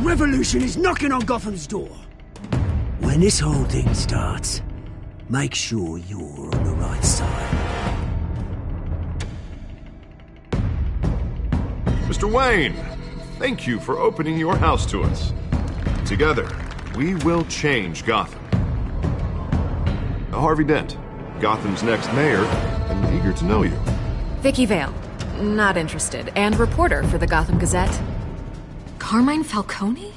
revolution is knocking on Gotham's door. When this whole thing starts, make sure you're on the right side. Mr. Wayne, thank you for opening your house to us. Together, we will change Gotham. Harvey Dent, Gotham's next mayor, and eager to know you. Vicky Vale, not interested, and reporter for the Gotham Gazette. Carmine Falcone?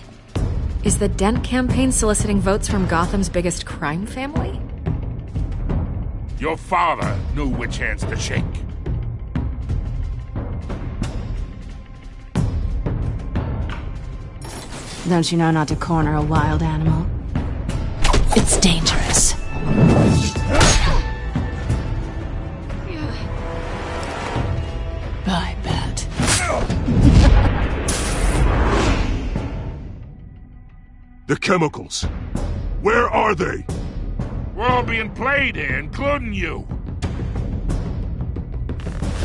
Is the Dent campaign soliciting votes from Gotham's biggest crime family? Your father knew which hands to shake. Don't you know not to corner a wild animal? It's dangerous. I bet. The chemicals. Where are they? We're all being played here, including you.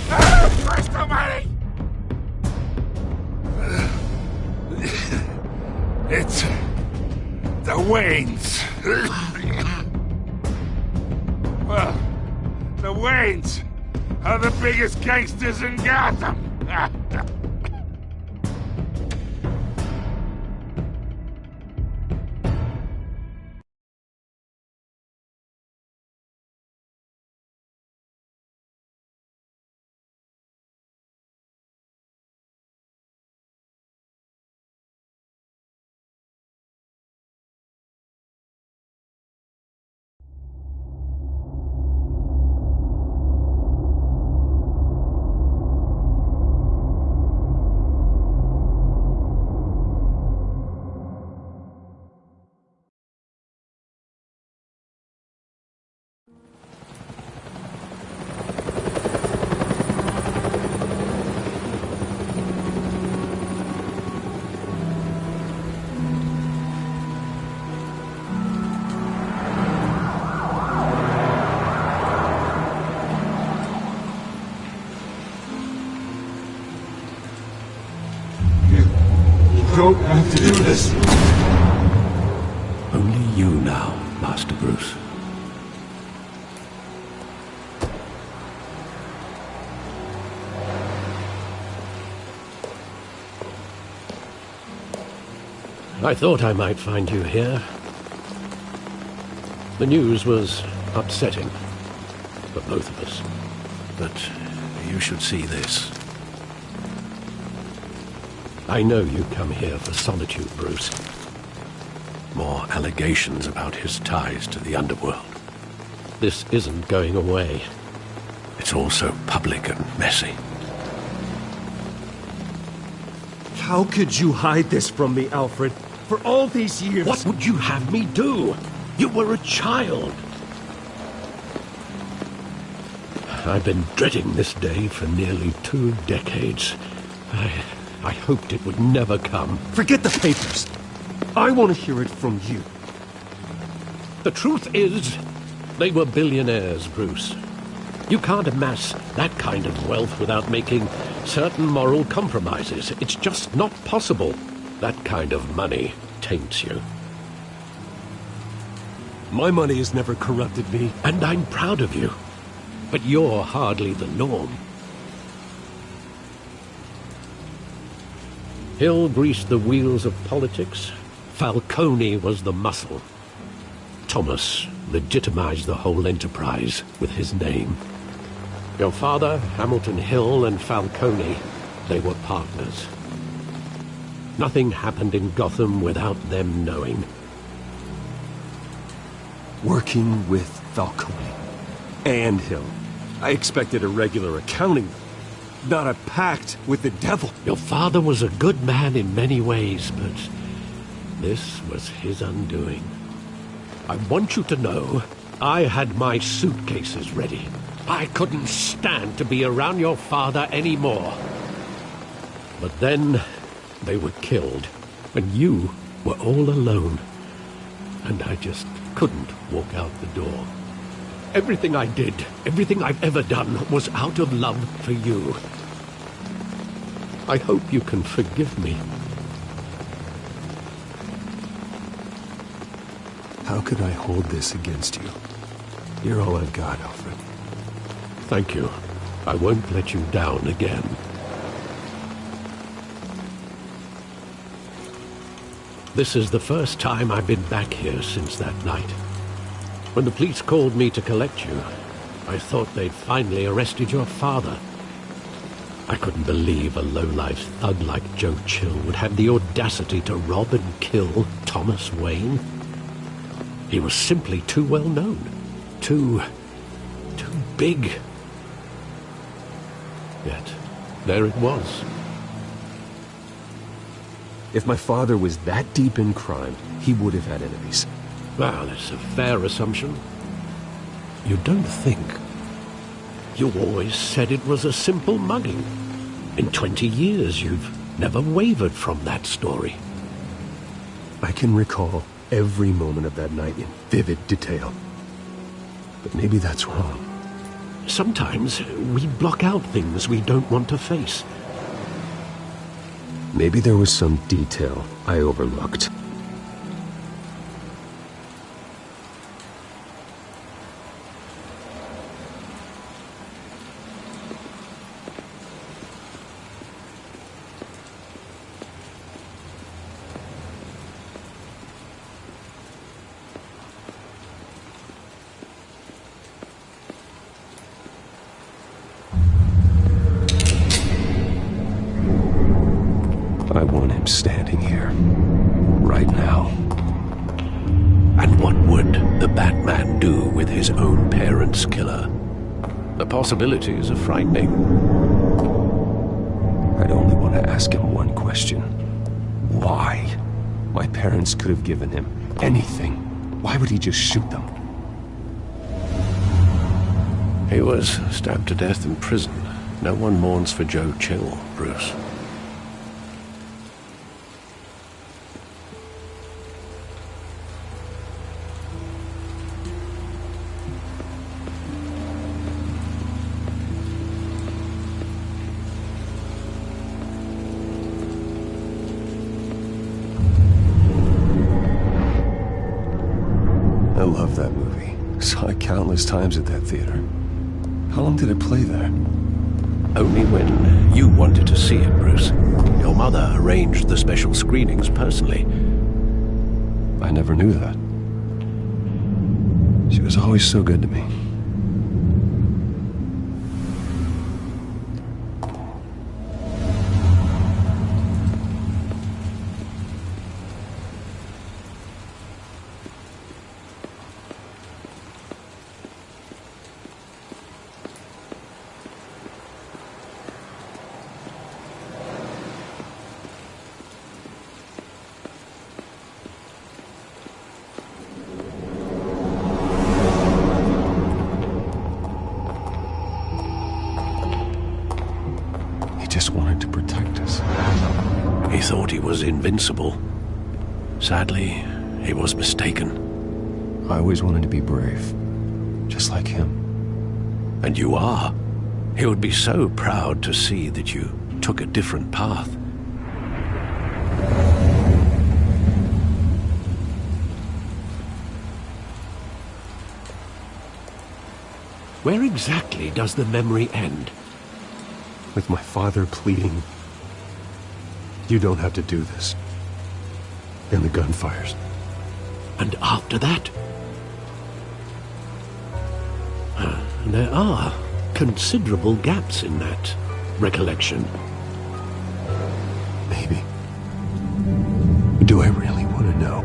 Christ almighty! It's the Waynes. Well, the Waynes are the biggest gangsters in Gotham. Don't have to do this. Only you now, Master Bruce. I thought I might find you here. The news was upsetting for both of us. But you should see this. I know you come here for solitude, Bruce. More allegations about his ties to the underworld. This isn't going away. It's all so public and messy. How could you hide this from me, Alfred? For all these years... What would you have me do? You were a child. I've been dreading this day for nearly 2 decades. I hoped it would never come. Forget the papers. I want to hear it from you. The truth is, they were billionaires, Bruce. You can't amass that kind of wealth without making certain moral compromises. It's just not possible. That kind of money taints you. My money has never corrupted me. And I'm proud of you. But you're hardly the norm. Hill greased the wheels of politics. Falcone was the muscle. Thomas legitimized the whole enterprise with his name. Your father, Hamilton Hill, and Falcone, they were partners. Nothing happened in Gotham without them knowing. Working with Falcone and Hill. I expected a regular accounting, not a pact with the devil. Your father was a good man in many ways, but this was his undoing. I want you to know, I had my suitcases ready. I couldn't stand to be around your father anymore. But then, they were killed, and you were all alone. And I just couldn't walk out the door. Everything I did, everything I've ever done, was out of love for you. I hope you can forgive me. How could I hold this against you? You're all I've got, Alfred. Thank you. I won't let you down again. This is the first time I've been back here since that night. When the police called me to collect you, I thought they'd finally arrested your father. I couldn't believe a low-life thug like Joe Chill would have the audacity to rob and kill Thomas Wayne. He was simply too well known. Too big. Yet, there it was. If my father was that deep in crime, he would have had enemies. Well, it's a fair assumption. You don't think? You always said it was a simple mugging. In 20 years, you've never wavered from that story. I can recall every moment of that night in vivid detail. But maybe that's wrong. Sometimes we block out things we don't want to face. Maybe there was some detail I overlooked. I want him standing here, right now. And what would the Batman do with his own parents' killer? The possibilities are frightening. I'd only want to ask him one question. Why? My parents could have given him anything. Why would he just shoot them? He was stabbed to death in prison. No one mourns for Joe Chill, Bruce. I love that movie. Saw it countless times at that theater. How long did it play there? Only when you wanted to see it, Bruce. Your mother arranged the special screenings personally. I never knew that. She was always so good to me. Just wanted to protect us. He thought he was invincible. Sadly, he was mistaken. I always wanted to be brave, just like him. And you are. He would be so proud to see that you took a different path. Where exactly does the memory end? With my father pleading, "You don't have to do this." And the gunfires. And after that? There are considerable gaps in that recollection. Maybe. Do I really want to know?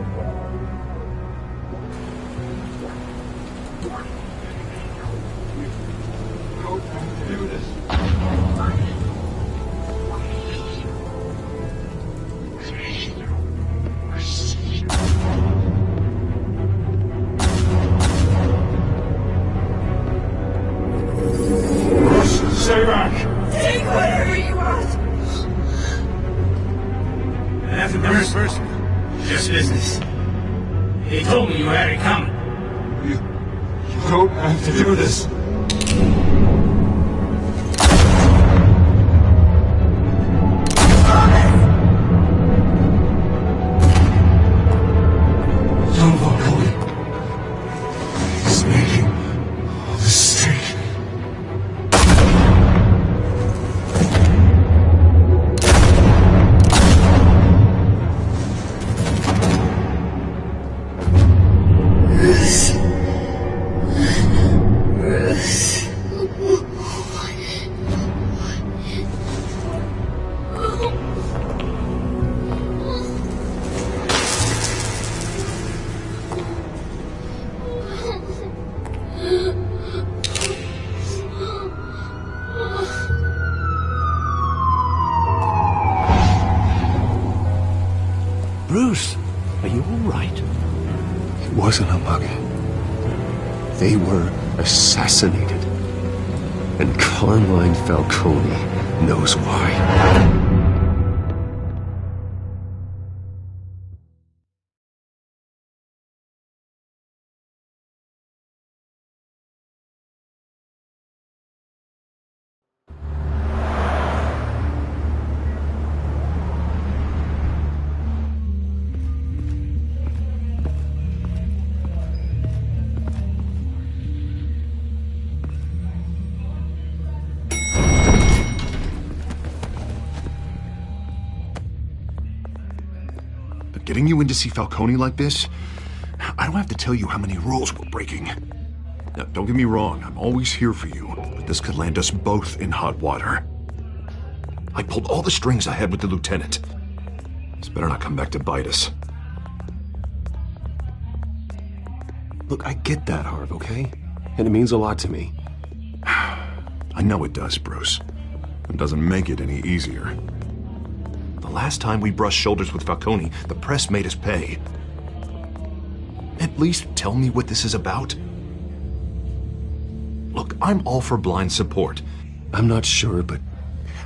Stay back! Take whatever you want! Nothing, Bruce. Just business. He told me you had it coming. You don't have to do this. Don't walk away. Bruce, are you all right? It wasn't a mug. They were assassinated. And Carmine Falcone knows why. Getting you in to see Falcone like this? I don't have to tell you how many rules we're breaking. Now, don't get me wrong, I'm always here for you, but this could land us both in hot water. I pulled all the strings I had with the lieutenant. This better not come back to bite us. Look, I get that, Harv, okay? And it means a lot to me. I know it does, Bruce. It doesn't make it any easier. The last time we brushed shoulders with Falcone, the press made us pay. At least tell me what this is about. Look, I'm all for blind support. I'm not sure, but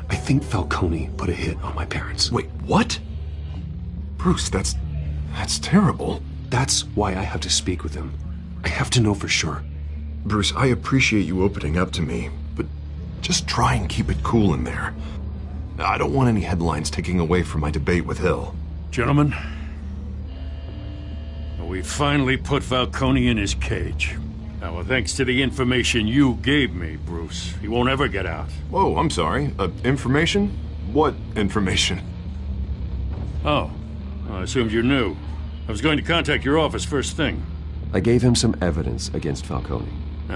I think Falcone put a hit on my parents. Wait, what? Bruce, that's terrible. That's why I have to speak with him. I have to know for sure. Bruce, I appreciate you opening up to me, but just try and keep it cool in there. I don't want any headlines taking away from my debate with Hill. Gentlemen, we finally put Falcone in his cage. Now, thanks to the information you gave me, Bruce, he won't ever get out. Whoa, I'm sorry. Information? What information? Oh, I assumed you knew. I was going to contact your office first thing. I gave him some evidence against Falcone.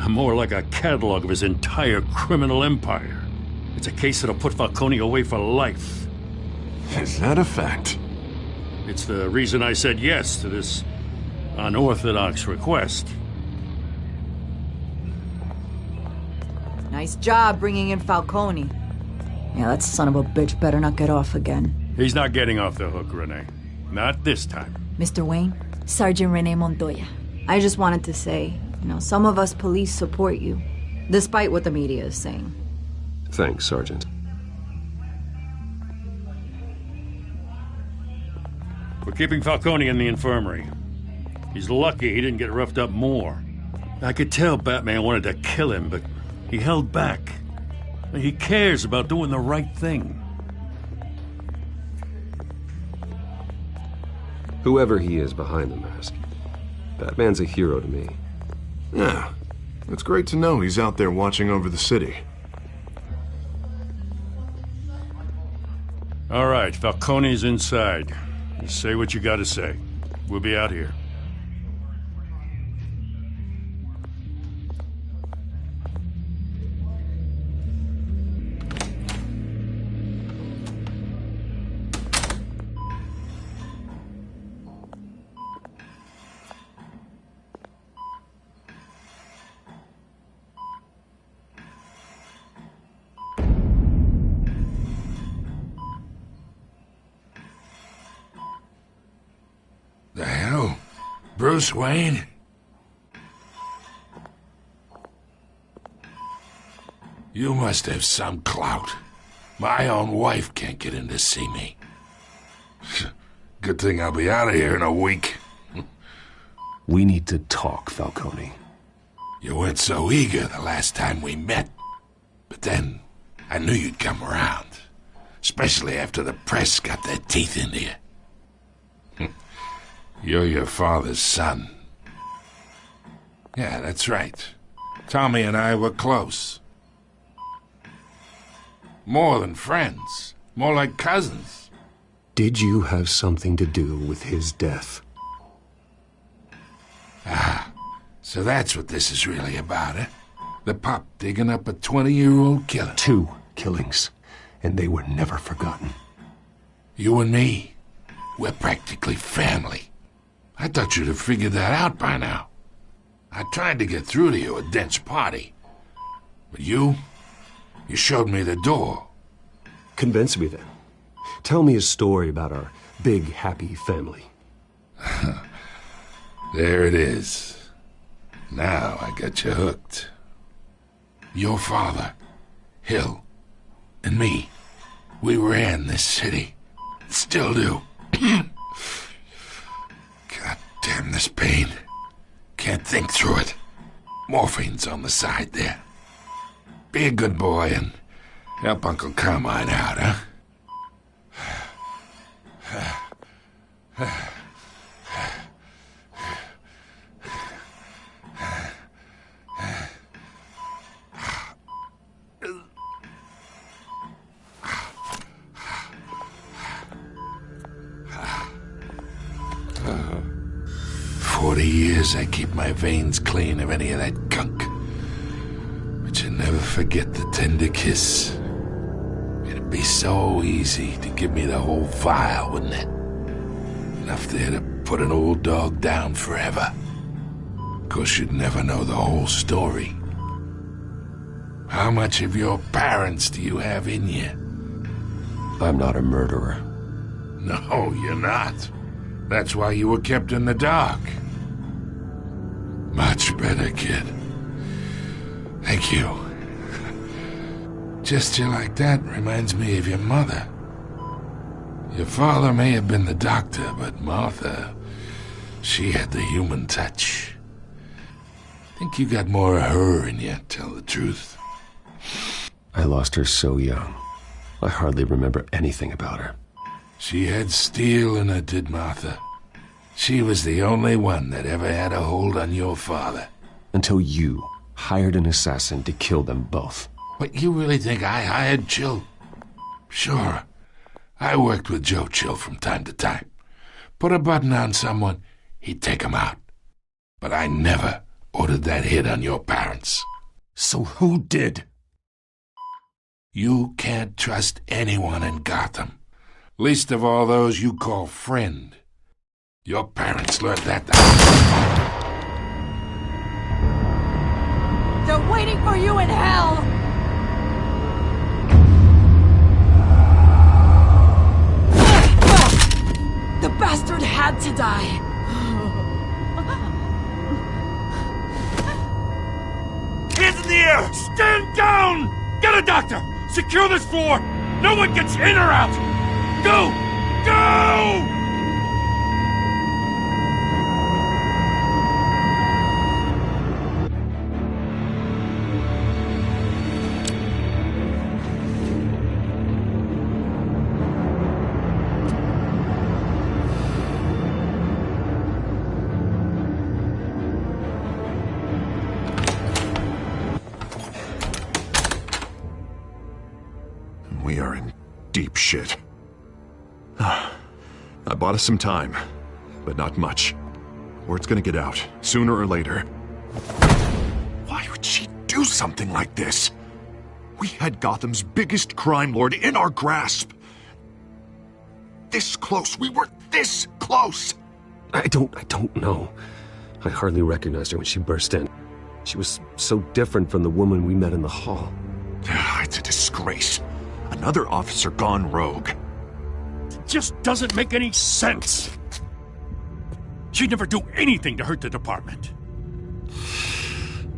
More like a catalog of his entire criminal empire. It's a case that'll put Falcone away for life. Is that a fact? It's the reason I said yes to this unorthodox request. Nice job bringing in Falcone. Yeah, that son of a bitch better not get off again. He's not getting off the hook, Renee. Not this time. Mr. Wayne, Sergeant Renee Montoya. I just wanted to say, some of us police support you, despite what the media is saying. Thanks, Sergeant. We're keeping Falcone in the infirmary. He's lucky he didn't get roughed up more. I could tell Batman wanted to kill him, but he held back. He cares about doing the right thing. Whoever he is behind the mask, Batman's a hero to me. Yeah, it's great to know he's out there watching over the city. All right, Falcone's inside. You say what you gotta say. We'll be out here. The hell? Bruce Wayne? You must have some clout. My own wife can't get in to see me. Good thing I'll be out of here in a week. We need to talk, Falcone. You weren't so eager the last time we met. But then, I knew you'd come around. Especially after the press got their teeth into you. You're your father's son. Yeah, that's right. Tommy and I were close. More than friends. More like cousins. Did you have something to do with his death? Ah, so that's what this is really about, eh? The pup digging up a 20-year-old killer. 2 killings, and they were never forgotten. You and me, we're practically family. I thought you'd have figured that out by now. I tried to get through to you at Dent's party. But you showed me the door. Convince me then. Tell me a story about our big, happy family. There it is. Now I got you hooked. Your father, Hill, and me, we ran this city. Still do. God damn this pain. Can't think through it. Morphine's on the side there. Be a good boy and help Uncle Carmine out, huh? 40 years I keep my veins clean of any of that gunk. But you never forget the tender kiss. It'd be so easy to give me the whole vial, wouldn't it? Enough there to put an old dog down forever. Of course, you'd never know the whole story. How much of your parents do you have in you? I'm not a murderer. No, you're not. That's why you were kept in the dark. Much better, kid. Thank you. Gesture like that reminds me of your mother. Your father may have been the doctor, but Martha, she had the human touch. Think you got more of her in you, tell the truth. I lost her so young. I hardly remember anything about her. She had steel in her, did Martha. She was the only one that ever had a hold on your father. Until you hired an assassin to kill them both. What, you really think I hired Chill? Sure. I worked with Joe Chill from time to time. Put a button on someone, he'd take him out. But I never ordered that hit on your parents. So who did? You can't trust anyone in Gotham. Least of all those you call friend. Your parents learned that. They're waiting for you in hell! The bastard had to die. Hands in the air! Stand down! Get a doctor! Secure this floor! No one gets in or out! Go! Go! We are in deep shit. I bought us some time, but not much. Word's gonna get out, sooner or later. Why would she do something like this? We had Gotham's biggest crime lord in our grasp. This close. We were this close. I don't know. I hardly recognized her when she burst in. She was so different from the woman we met in the hall. It's a disgrace. Another officer gone rogue. It just doesn't make any sense. She'd never do anything to hurt the department.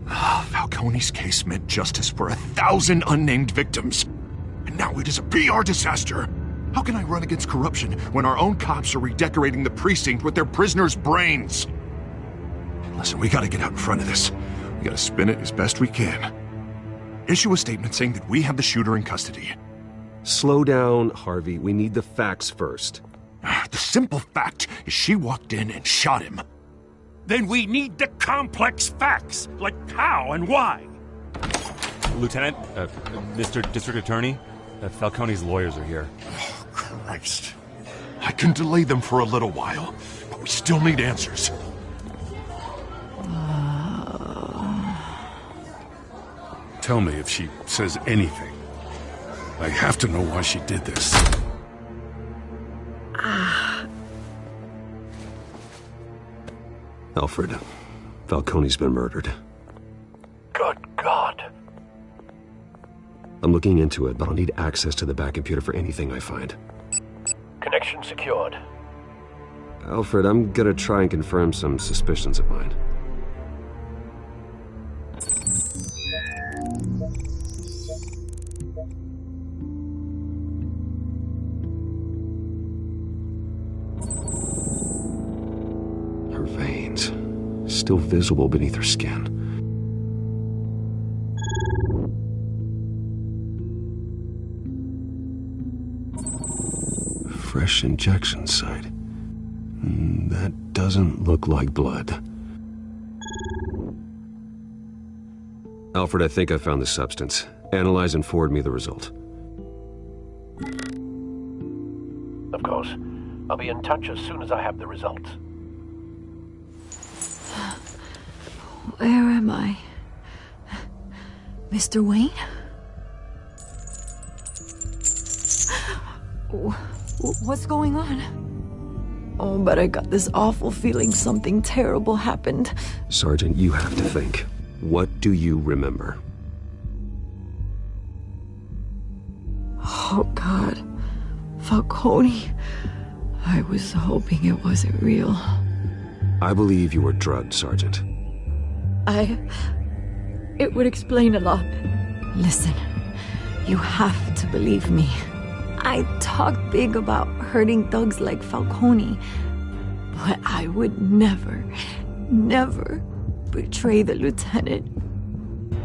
Falcone's case meant justice for 1,000 unnamed victims. And now it is a PR disaster. How can I run against corruption when our own cops are redecorating the precinct with their prisoners' brains? Listen, we gotta get out in front of this. We gotta spin it as best we can. Issue a statement saying that we have the shooter in custody. Slow down, Harvey. We need the facts first. The simple fact is she walked in and shot him. Then we need the complex facts, like how and why. Lieutenant, Mr. District Attorney, Falcone's lawyers are here. Oh, Christ. I can delay them for a little while, but we still need answers. Tell me if she says anything. I have to know why she did this. Alfred, Falcone's been murdered. Good God. I'm looking into it, but I'll need access to the back computer for anything I find. Connection secured. Alfred, I'm gonna try and confirm some suspicions of mine. Her veins, still visible beneath her skin. Fresh injection site. That doesn't look like blood. Alfred, I think I found the substance. Analyze and forward me the result. Of course. I'll be in touch as soon as I have the results. Where am I? Mr. Wayne? What's going on? Oh, but I got this awful feeling something terrible happened. Sergeant, you have to think. What do you remember? Oh, God. Falcone. I was hoping it wasn't real. I believe you were drugged, Sergeant. It would explain a lot. Listen, you have to believe me. I talked big about hurting thugs like Falcone, but I would never betray the lieutenant.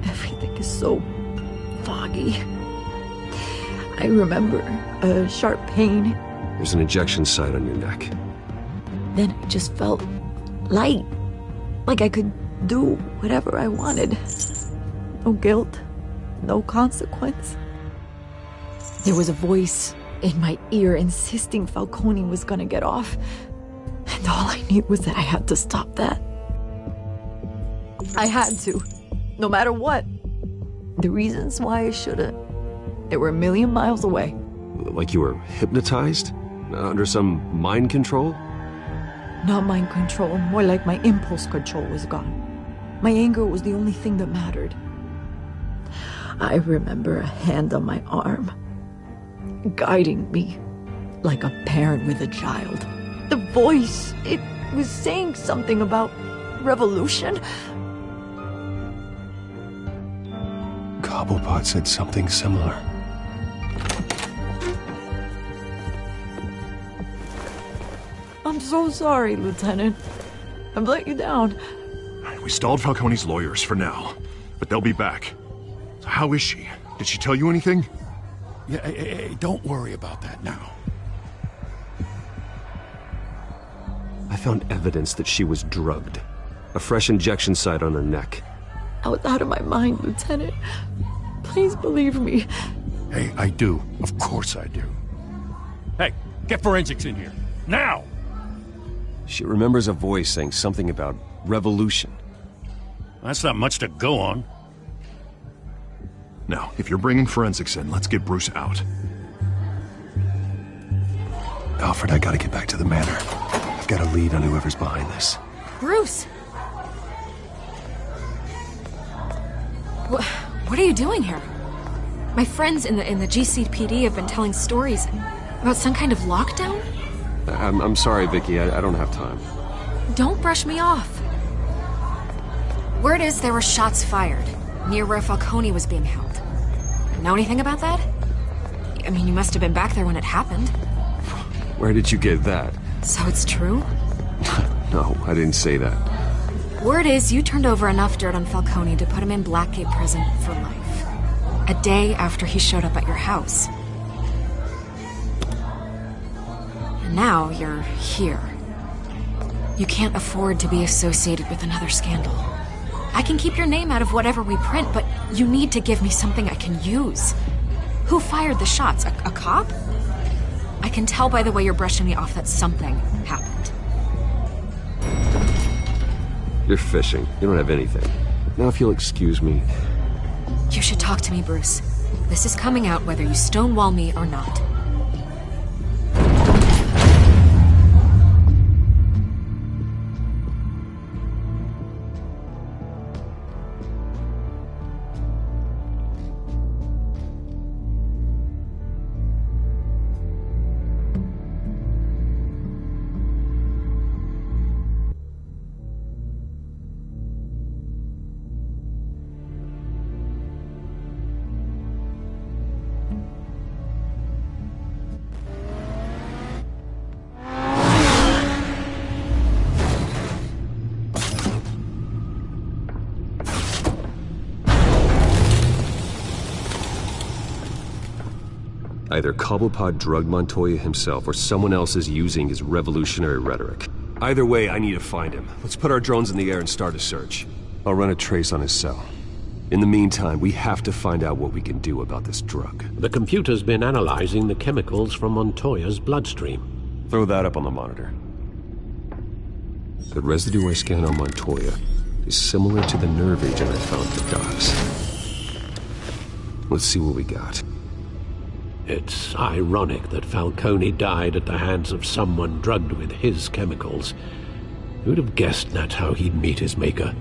Everything is so foggy. I remember a sharp pain. There's an injection site on your neck. Then I just felt light, like I could do whatever I wanted. No guilt, no consequence. There was a voice in my ear insisting Falcone was gonna get off. And all I knew was that I had to stop that. I had to, no matter what. The reasons why I shouldn't, they were a million miles away. Like you were hypnotized? Under some mind control? Not mind control, more like my impulse control was gone. My anger was the only thing that mattered. I remember a hand on my arm, guiding me like a parent with a child. The voice, it was saying something about revolution. Cobblepot said something similar. I'm so sorry, Lieutenant. I've let you down. We stalled Falcone's lawyers for now, but they'll be back. So how is she? Did she tell you anything? Yeah, hey, don't worry about that now. I found evidence that she was drugged. A fresh injection site on her neck. I was out of my mind, Lieutenant. Please believe me. Hey, I do. Of course I do. Hey, get forensics in here. Now! She remembers a voice saying something about revolution. That's not much to go on. Now, if you're bringing forensics in, let's get Bruce out. Alfred, I gotta get back to the manor. I've got a lead on whoever's behind this. Bruce! What are you doing here? My friends in the GCPD have been telling stories about some kind of lockdown? I'm sorry, Vicky. I don't have time. Don't brush me off. Word is there were shots fired near where Falcone was being held. Know anything about that? I mean, you must have been back there when it happened. Where did you get that? So it's true? No, I didn't say that. Word is you turned over enough dirt on Falcone to put him in Blackgate Prison for life. A day after he showed up at your house. And now you're here. You can't afford to be associated with another scandal. I can keep your name out of whatever we print, but you need to give me something I can use. Who fired the shots? A cop? I can tell by the way you're brushing me off that something happened. You're fishing. You don't have anything. Now if you'll excuse me. You should talk to me, Bruce. This is coming out whether you stonewall me or not. Either Cobblepot drugged Montoya himself, or someone else is using his revolutionary rhetoric. Either way, I need to find him. Let's put our drones in the air and start a search. I'll run a trace on his cell. In the meantime, we have to find out what we can do about this drug. The computer's been analyzing the chemicals from Montoya's bloodstream. Throw that up on the monitor. The residue I scanned on Montoya is similar to the nerve agent I found at the docks. Let's see what we got. It's ironic that Falcone died at the hands of someone drugged with his chemicals. Who'd have guessed that's how he'd meet his maker?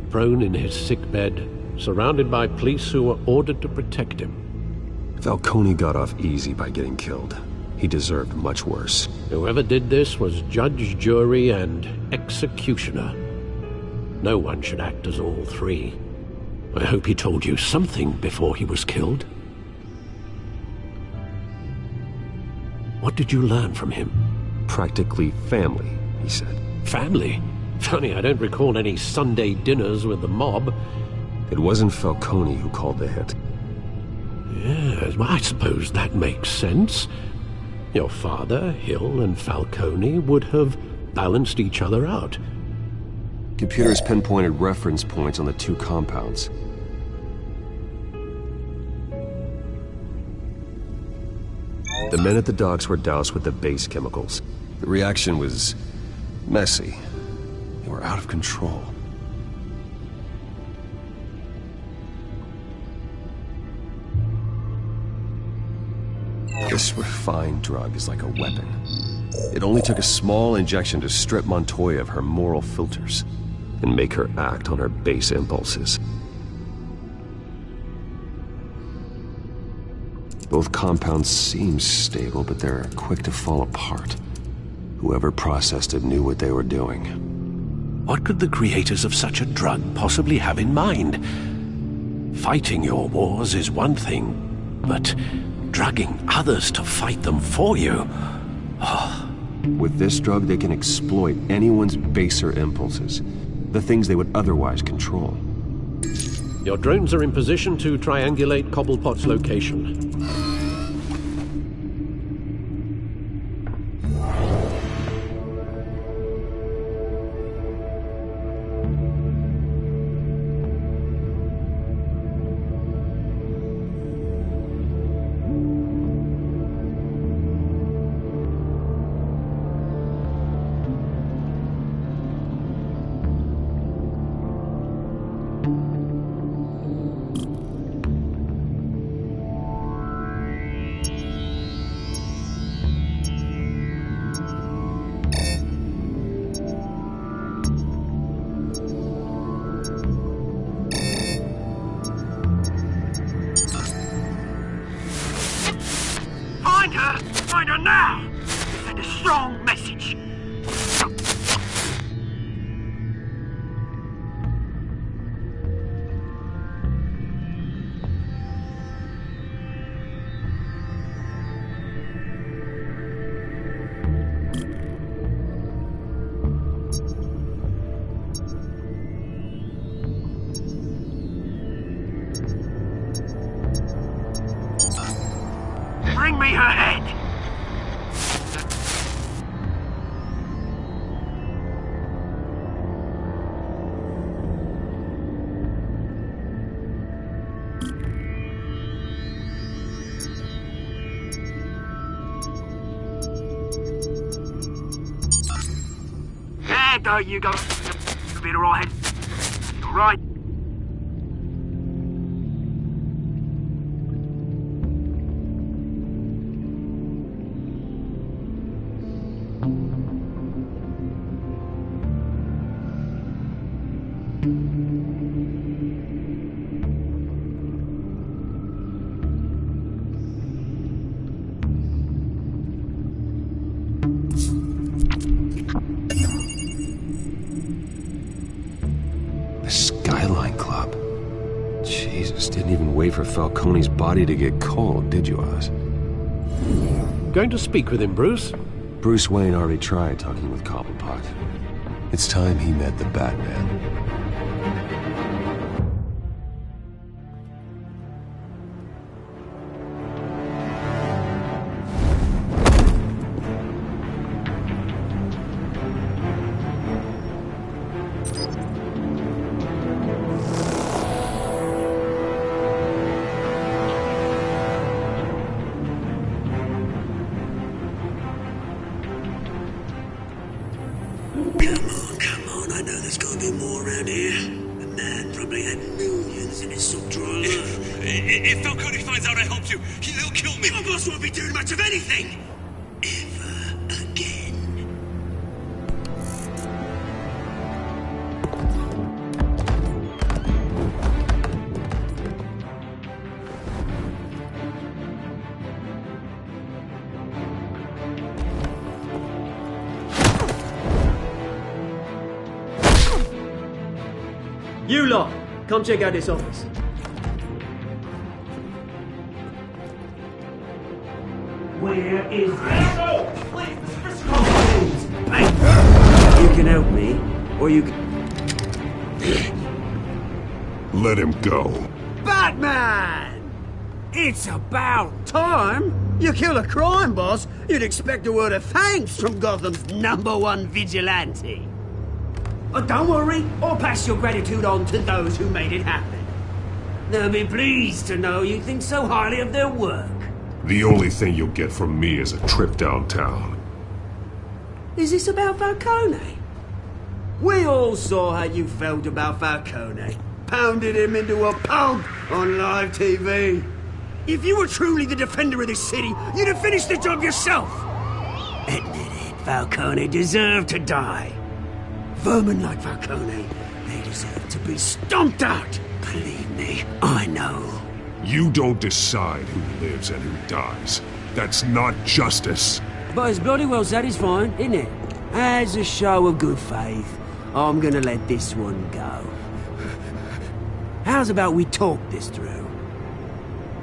Prone in his sickbed, surrounded by police who were ordered to protect him. Falcone got off easy by getting killed. He deserved much worse. Whoever did this was judge, jury, and executioner. No one should act as all three. I hope he told you something before he was killed. What did you learn from him? Practically family, he said. Family? Funny, I don't recall any Sunday dinners with the mob. It wasn't Falcone who called the hit. Yes, well, I suppose that makes sense. Your father, Hill, and Falcone would have balanced each other out. Computers pinpointed reference points on the two compounds. The men at the docks were doused with the base chemicals. The reaction was messy. They were out of control. This refined drug is like a weapon. It only took a small injection to strip Montoya of her moral filters and make her act on her base impulses. Both compounds seem stable, but they're quick to fall apart. Whoever processed it knew what they were doing. What could the creators of such a drug possibly have in mind? Fighting your wars is one thing, but drugging others to fight them for you? Oh. With this drug, they can exploit anyone's baser impulses, the things they would otherwise control. Your drones are in position to triangulate Cobblepot's location. Find her now! Send a strong message. Bring me her head! There you go. You'll be alright. All right. Didn't even wait for Falcone's body to get cold, did you, Oz? Going to speak with him, Bruce? Bruce Wayne already tried talking with Cobblepot. It's time he met the Batman. Come on, I know there's gotta be more around here. The man probably had millions in his soft drawer. If Falcone finds out I helped you, he'll kill me. Your boss won't be doing much of anything! Ever again. You lot, come check out this office. Where is this? No! Please, Mr. You can help me, or you can... Let him go. Batman! It's about time! You kill a crime boss, you'd expect a word of thanks from Gotham's #1 vigilante. Oh, don't worry, I'll pass your gratitude on to those who made it happen. They'll be pleased to know you think so highly of their work. The only thing you'll get from me is a trip downtown. Is this about Falcone? We all saw how you felt about Falcone. Pounded him into a pulp on live TV. If you were truly the defender of this city, you'd have finished the job yourself. Admit it, Falcone deserved to die. Vermin like Falcone, they deserve to be stomped out. Believe me, I know. You don't decide who lives and who dies. That's not justice. But it's bloody well satisfying, isn't it? As a show of good faith, I'm gonna let this one go. How's about we talk this through?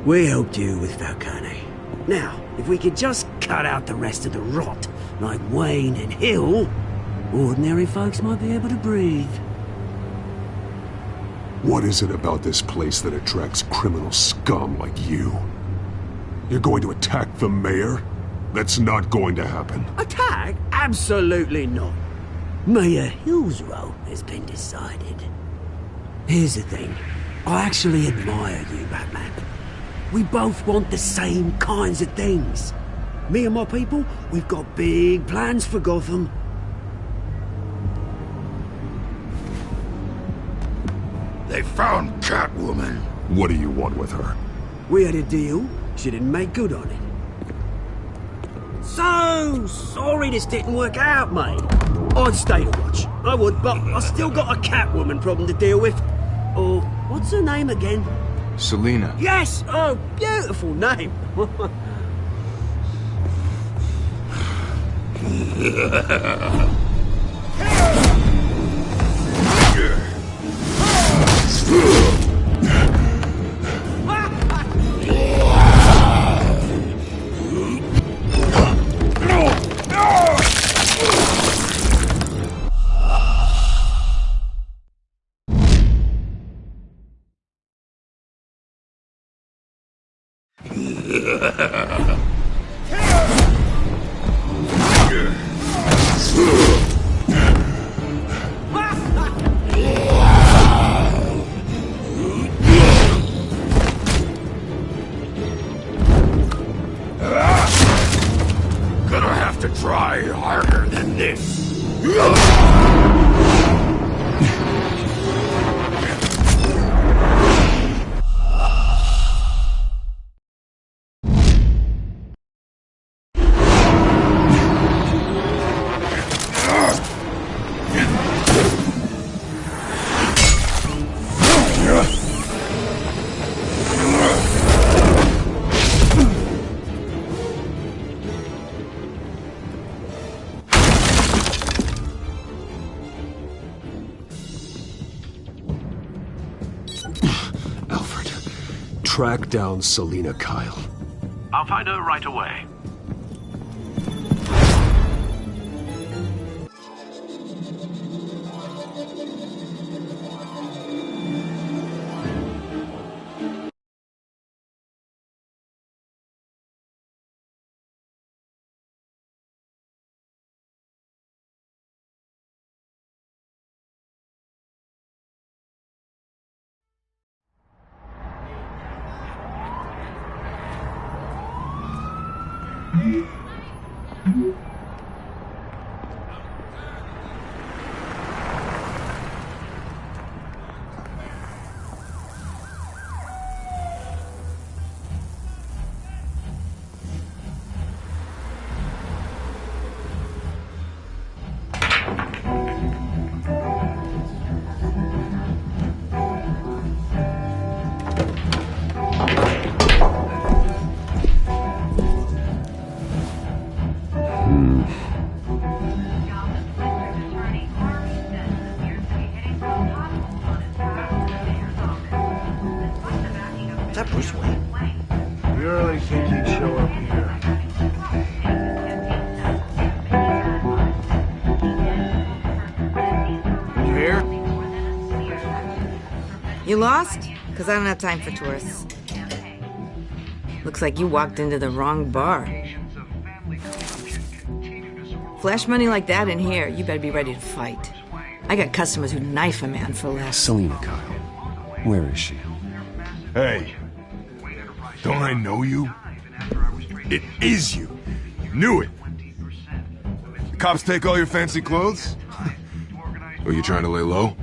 We helped you with Falcone. Now, if we could just cut out the rest of the rot, like Wayne and Hill, ordinary folks might be able to breathe. What is it about this place that attracts criminal scum like you? You're going to attack the mayor? That's not going to happen. Attack? Absolutely not. Mayor Hill's role has been decided. Here's the thing. I actually admire you, Batman. We both want the same kinds of things. Me and my people, we've got big plans for Gotham. They found Catwoman. What do you want with her? We had a deal. She didn't make good on it. So sorry this didn't work out, mate. I'd stay to watch. I would, but I still got a Catwoman problem to deal with. Oh, what's her name again? Selina. Yes! Oh, beautiful name. Gonna have to try harder than this. Track down Selina Kyle. I'll find her right away. Is that Bruce Wayne? You really think he'd show up here? You here? You lost? Because I don't have time for tourists. Looks like you walked into the wrong bar. Flash money like that in here, you better be ready to fight. I got customers who'd knife a man for less. Selina Kyle. Where is she? Hey. Don't I know you? It is you. Knew it. The cops take all your fancy clothes? Are you trying to lay low?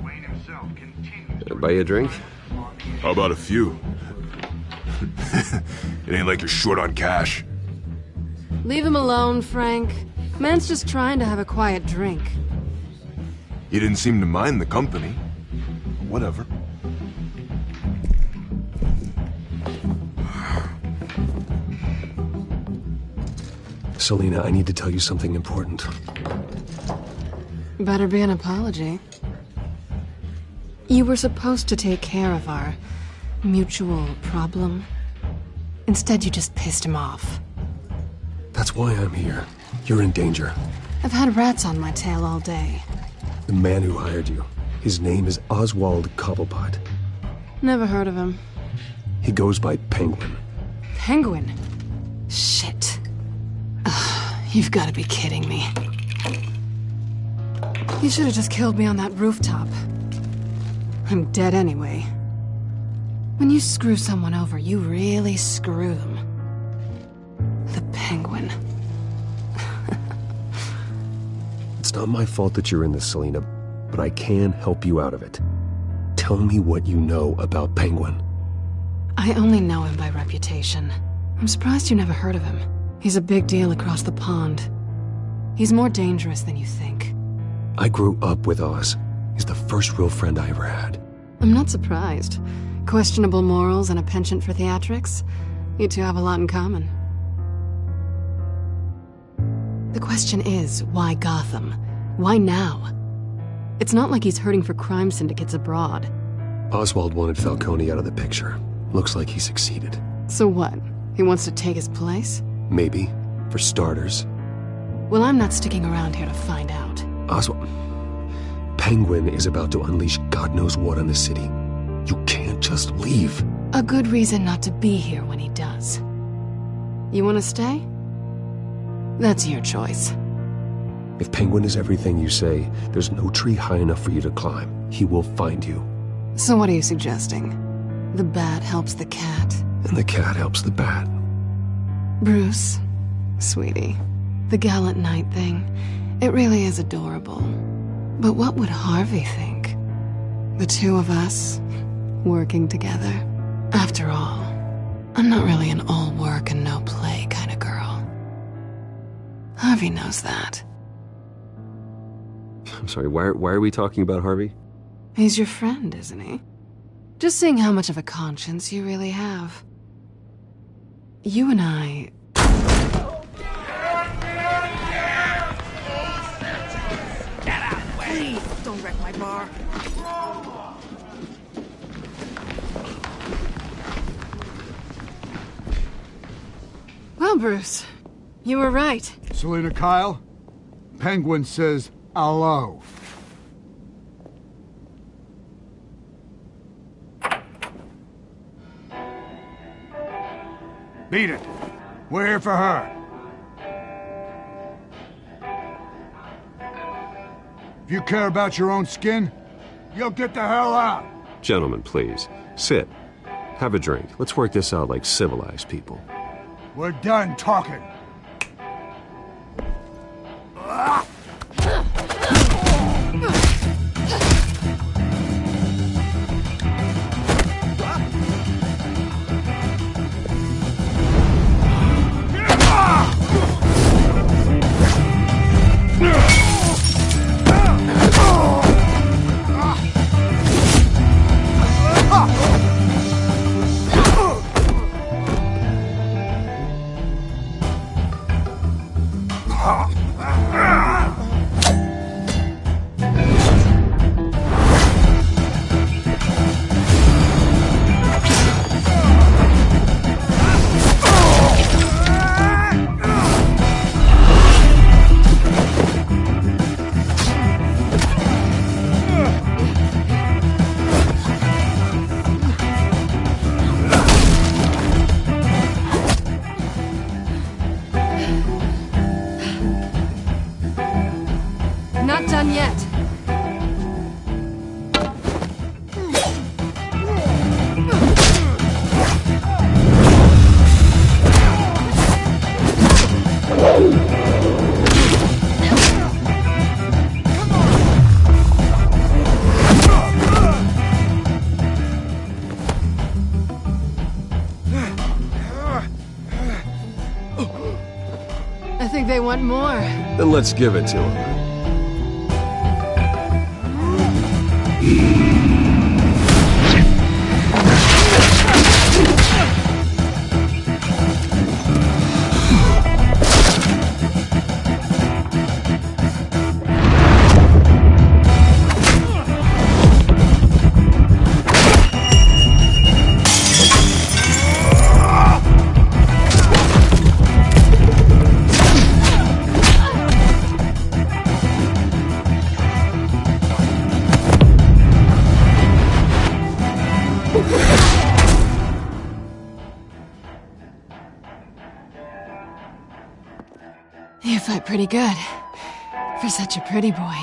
Buy you a drink? How about a few? It ain't like you're short on cash. Leave him alone, Frank. Man's just trying to have a quiet drink. You didn't seem to mind the company. Whatever. Selina, I need to tell you something important. Better be an apology. You were supposed to take care of our mutual problem. Instead, you just pissed him off. That's why I'm here. You're in danger. I've had rats on my tail all day. The man who hired you, his name is Oswald Cobblepot. Never heard of him. He goes by Penguin. Penguin? Shit. Ugh, you've got to be kidding me. You should have just killed me on that rooftop. I'm dead anyway. When you screw someone over, you really screw them. The Penguin. It's not my fault that you're in this, Selina, but I can help you out of it. Tell me what you know about Penguin. I only know him by reputation. I'm surprised you never heard of him. He's a big deal across the pond. He's more dangerous than you think. I grew up with Oz. He's the first real friend I ever had. I'm not surprised. Questionable morals and a penchant for theatrics. You two have a lot in common. The question is, why Gotham? Why now? It's not like he's hurting for crime syndicates abroad. Oswald wanted Falcone out of the picture. Looks like he succeeded. So what? He wants to take his place? Maybe. For starters. Well, I'm not sticking around here to find out. Oswald... Penguin is about to unleash God knows what on the city. You can't just leave. A good reason not to be here when he does. You want to stay? That's your choice. If Penguin is everything you say, there's no tree high enough for you to climb. He will find you. So what are you suggesting? The bat helps the cat? And the cat helps the bat. Bruce, sweetie, the gallant knight thing, it really is adorable. But what would Harvey think? The two of us, working together. After all, I'm not really an all work and no play kind of girl. Harvey knows that. I'm sorry, why are we talking about Harvey? He's your friend, isn't he? Just seeing how much of a conscience you really have. You and I... Please, don't wreck my bar. Well, Bruce, you were right. Selina Kyle, Penguin says hello. Beat it. We're here for her. If you care about your own skin, you'll get the hell out. Gentlemen, please. Sit. Have a drink. Let's work this out like civilized people. We're done talking. Not done yet. I think they want more. Then let's give it to them. You fight pretty good. For such a pretty boy.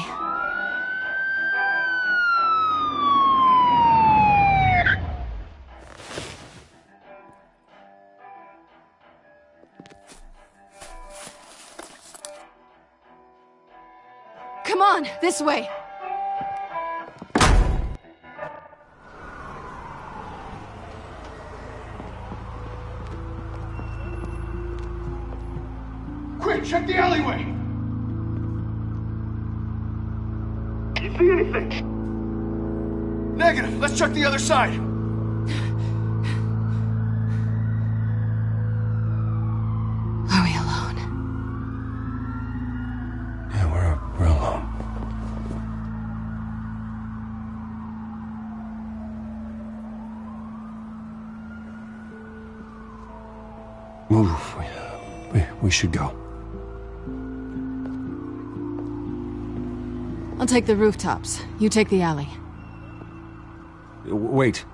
Come on, this way. Quick, check the alleyway! You see anything? Negative. Let's check the other side. Are we alone? Yeah, we're alone. Move. We should go. I'll take the rooftops. You take the alley. Wait.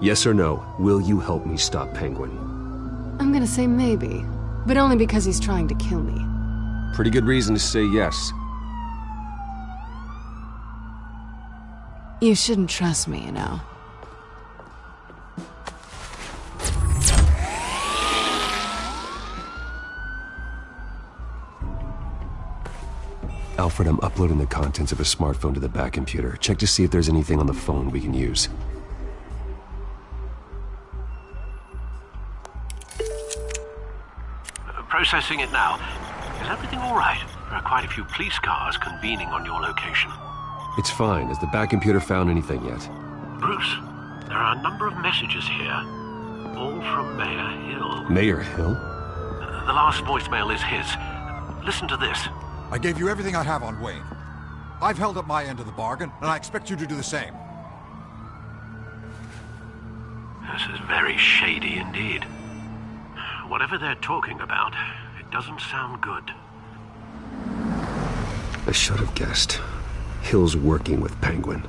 Yes or no, will you help me stop Penguin? I'm gonna say maybe, but only because he's trying to kill me. Pretty good reason to say yes. You shouldn't trust me, you know. Alfred, I'm uploading the contents of a smartphone to the back computer. Check to see if there's anything on the phone we can use. Processing it now. Is everything all right? There are quite a few police cars convening on your location. It's fine. Has the back computer found anything yet? Bruce, there are a number of messages here. All from Mayor Hill. Mayor Hill? The last voicemail is his. Listen to this. I gave you everything I have on Wayne. I've held up my end of the bargain, and I expect you to do the same. This is very shady indeed. Whatever they're talking about, it doesn't sound good. I should have guessed. Hill's working with Penguin.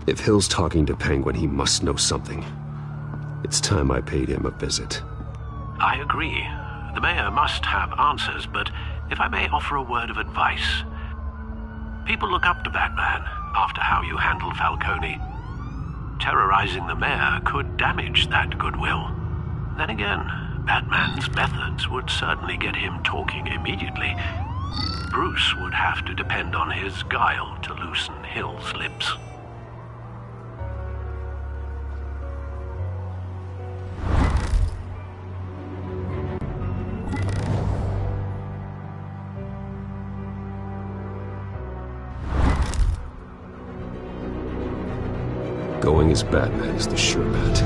If Hill's talking to Penguin, he must know something. It's time I paid him a visit. I agree. The mayor must have answers, but if I may offer a word of advice. People look up to Batman after how you handled Falcone. Terrorizing the mayor could damage that goodwill. Then again, Batman's methods would certainly get him talking immediately. Bruce would have to depend on his guile to loosen Hill's lips. Going as Batman is the sure bet.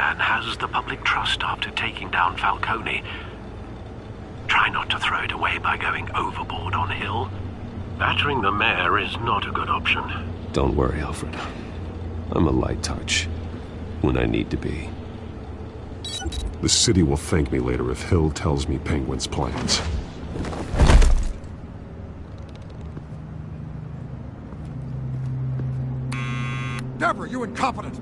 Batman has the public trust after taking down Falcone. Try not to throw it away by going overboard on Hill. Battering the mayor is not a good option. Don't worry, Alfred. I'm a light touch when I need to be. The city will thank me later if Hill tells me Penguin's plans. Deborah, you incompetent!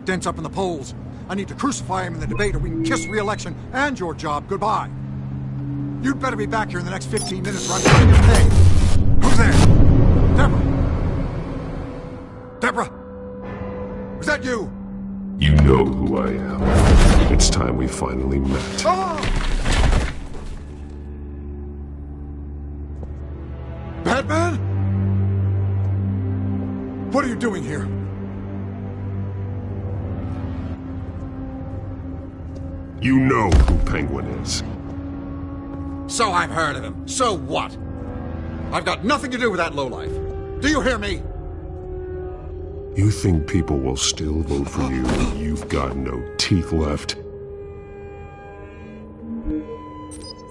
Dents up in the polls. I need to crucify him in the debate or we can kiss re-election and your job goodbye. You'd better be back here in the next 15 minutes or I'm cutting your pay. Who's there? Deborah! Deborah! Was that you? You know who I am. It's time we finally met. Batman? What are you doing here? You know who Penguin is. So I've heard of him. So what? I've got nothing to do with that lowlife. Do you hear me? You think people will still vote for you when you've got no teeth left?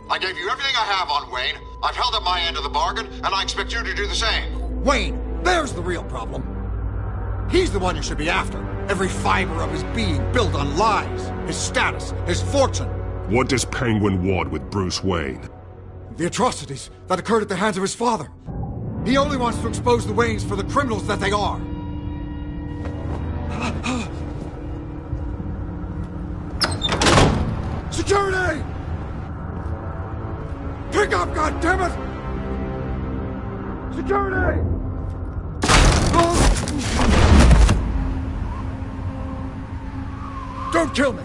I gave you everything I have on Wayne. I've held up my end of the bargain, and I expect you to do the same. Wayne, there's the real problem. He's the one you should be after. Every fiber of his being built on lies, his status, his fortune. What does Penguin want with Bruce Wayne? The atrocities that occurred at the hands of his father. He only wants to expose the Waynes for the criminals that they are. Security! Pick up, goddammit! Security! Don't kill me!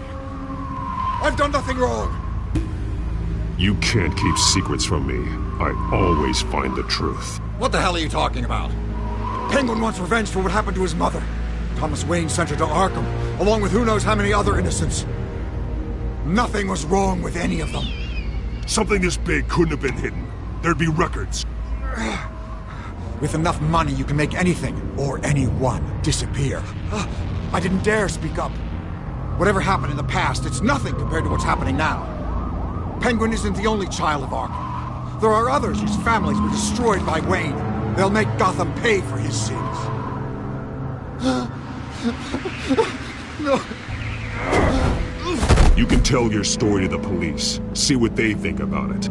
I've done nothing wrong! You can't keep secrets from me. I always find the truth. What the hell are you talking about? Penguin wants revenge for what happened to his mother. Thomas Wayne sent her to Arkham, along with who knows how many other innocents. Nothing was wrong with any of them. Something this big couldn't have been hidden. There'd be records. With enough money, you can make anything, or anyone, disappear. I didn't dare speak up. Whatever happened in the past, it's nothing compared to what's happening now. Penguin isn't the only child of Arkham. There are others whose families were destroyed by Wayne. They'll make Gotham pay for his sins. No. You can tell your story to the police. See what they think about it.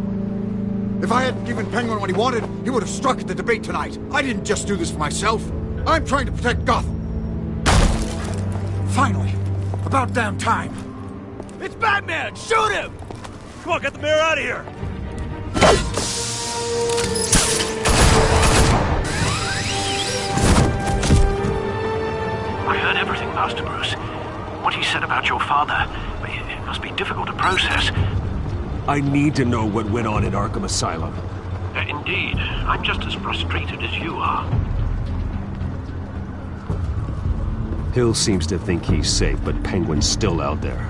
If I hadn't given Penguin what he wanted, he would have struck at the debate tonight. I didn't just do this for myself. I'm trying to protect Gotham. Finally. About damn time. It's Batman! Shoot him! Come on, get the mayor out of here! I heard everything, Master Bruce. What he said about your father, it must be difficult to process. I need to know what went on at Arkham Asylum. Indeed. I'm just as frustrated as you are. Hill seems to think he's safe, but Penguin's still out there.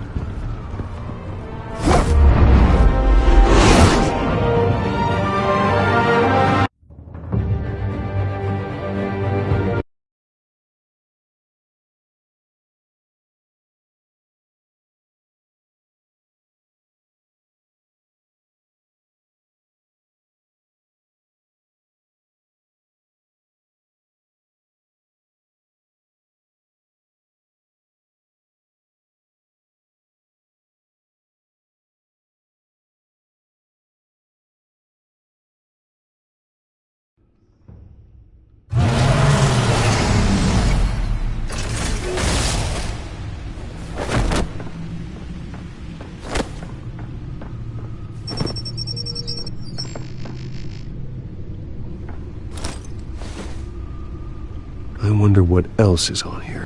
I wonder what else is on here.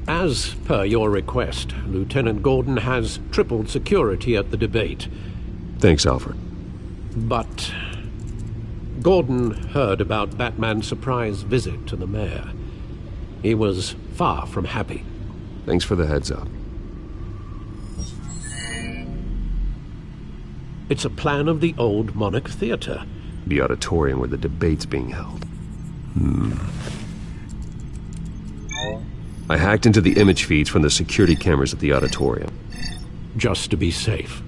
As per your request, Lieutenant Gordon has tripled security at the debate. Thanks, Alfred. But Gordon heard about Batman's surprise visit to the mayor. He was far from happy. Thanks for the heads up. It's a plan of the old Monarch Theatre. The auditorium where the debate's being held. I hacked into the image feeds from the security cameras at the auditorium. Just to be safe.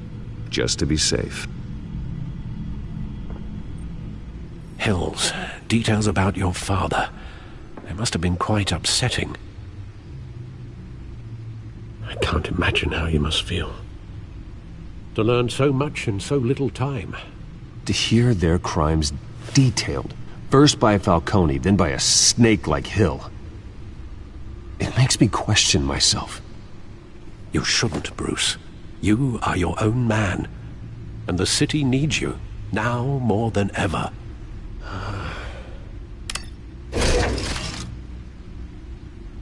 Just to be safe. Hills, details about your father. They must have been quite upsetting. I can't imagine how you must feel. To learn so much in so little time. To hear their crimes detailed. First by Falcone, then by a snake like Hill. It makes me question myself. You shouldn't, Bruce. You are your own man. And the city needs you, now more than ever.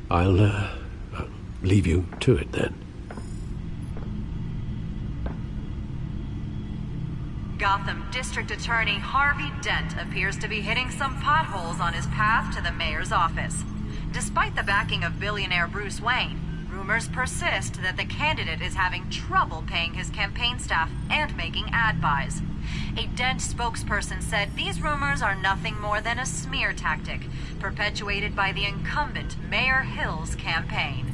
I'll leave you to it then. Gotham District Attorney Harvey Dent appears to be hitting some potholes on his path to the mayor's office. Despite the backing of billionaire Bruce Wayne, rumors persist that the candidate is having trouble paying his campaign staff and making ad buys. A Dent spokesperson said these rumors are nothing more than a smear tactic, perpetuated by the incumbent Mayor Hill's campaign.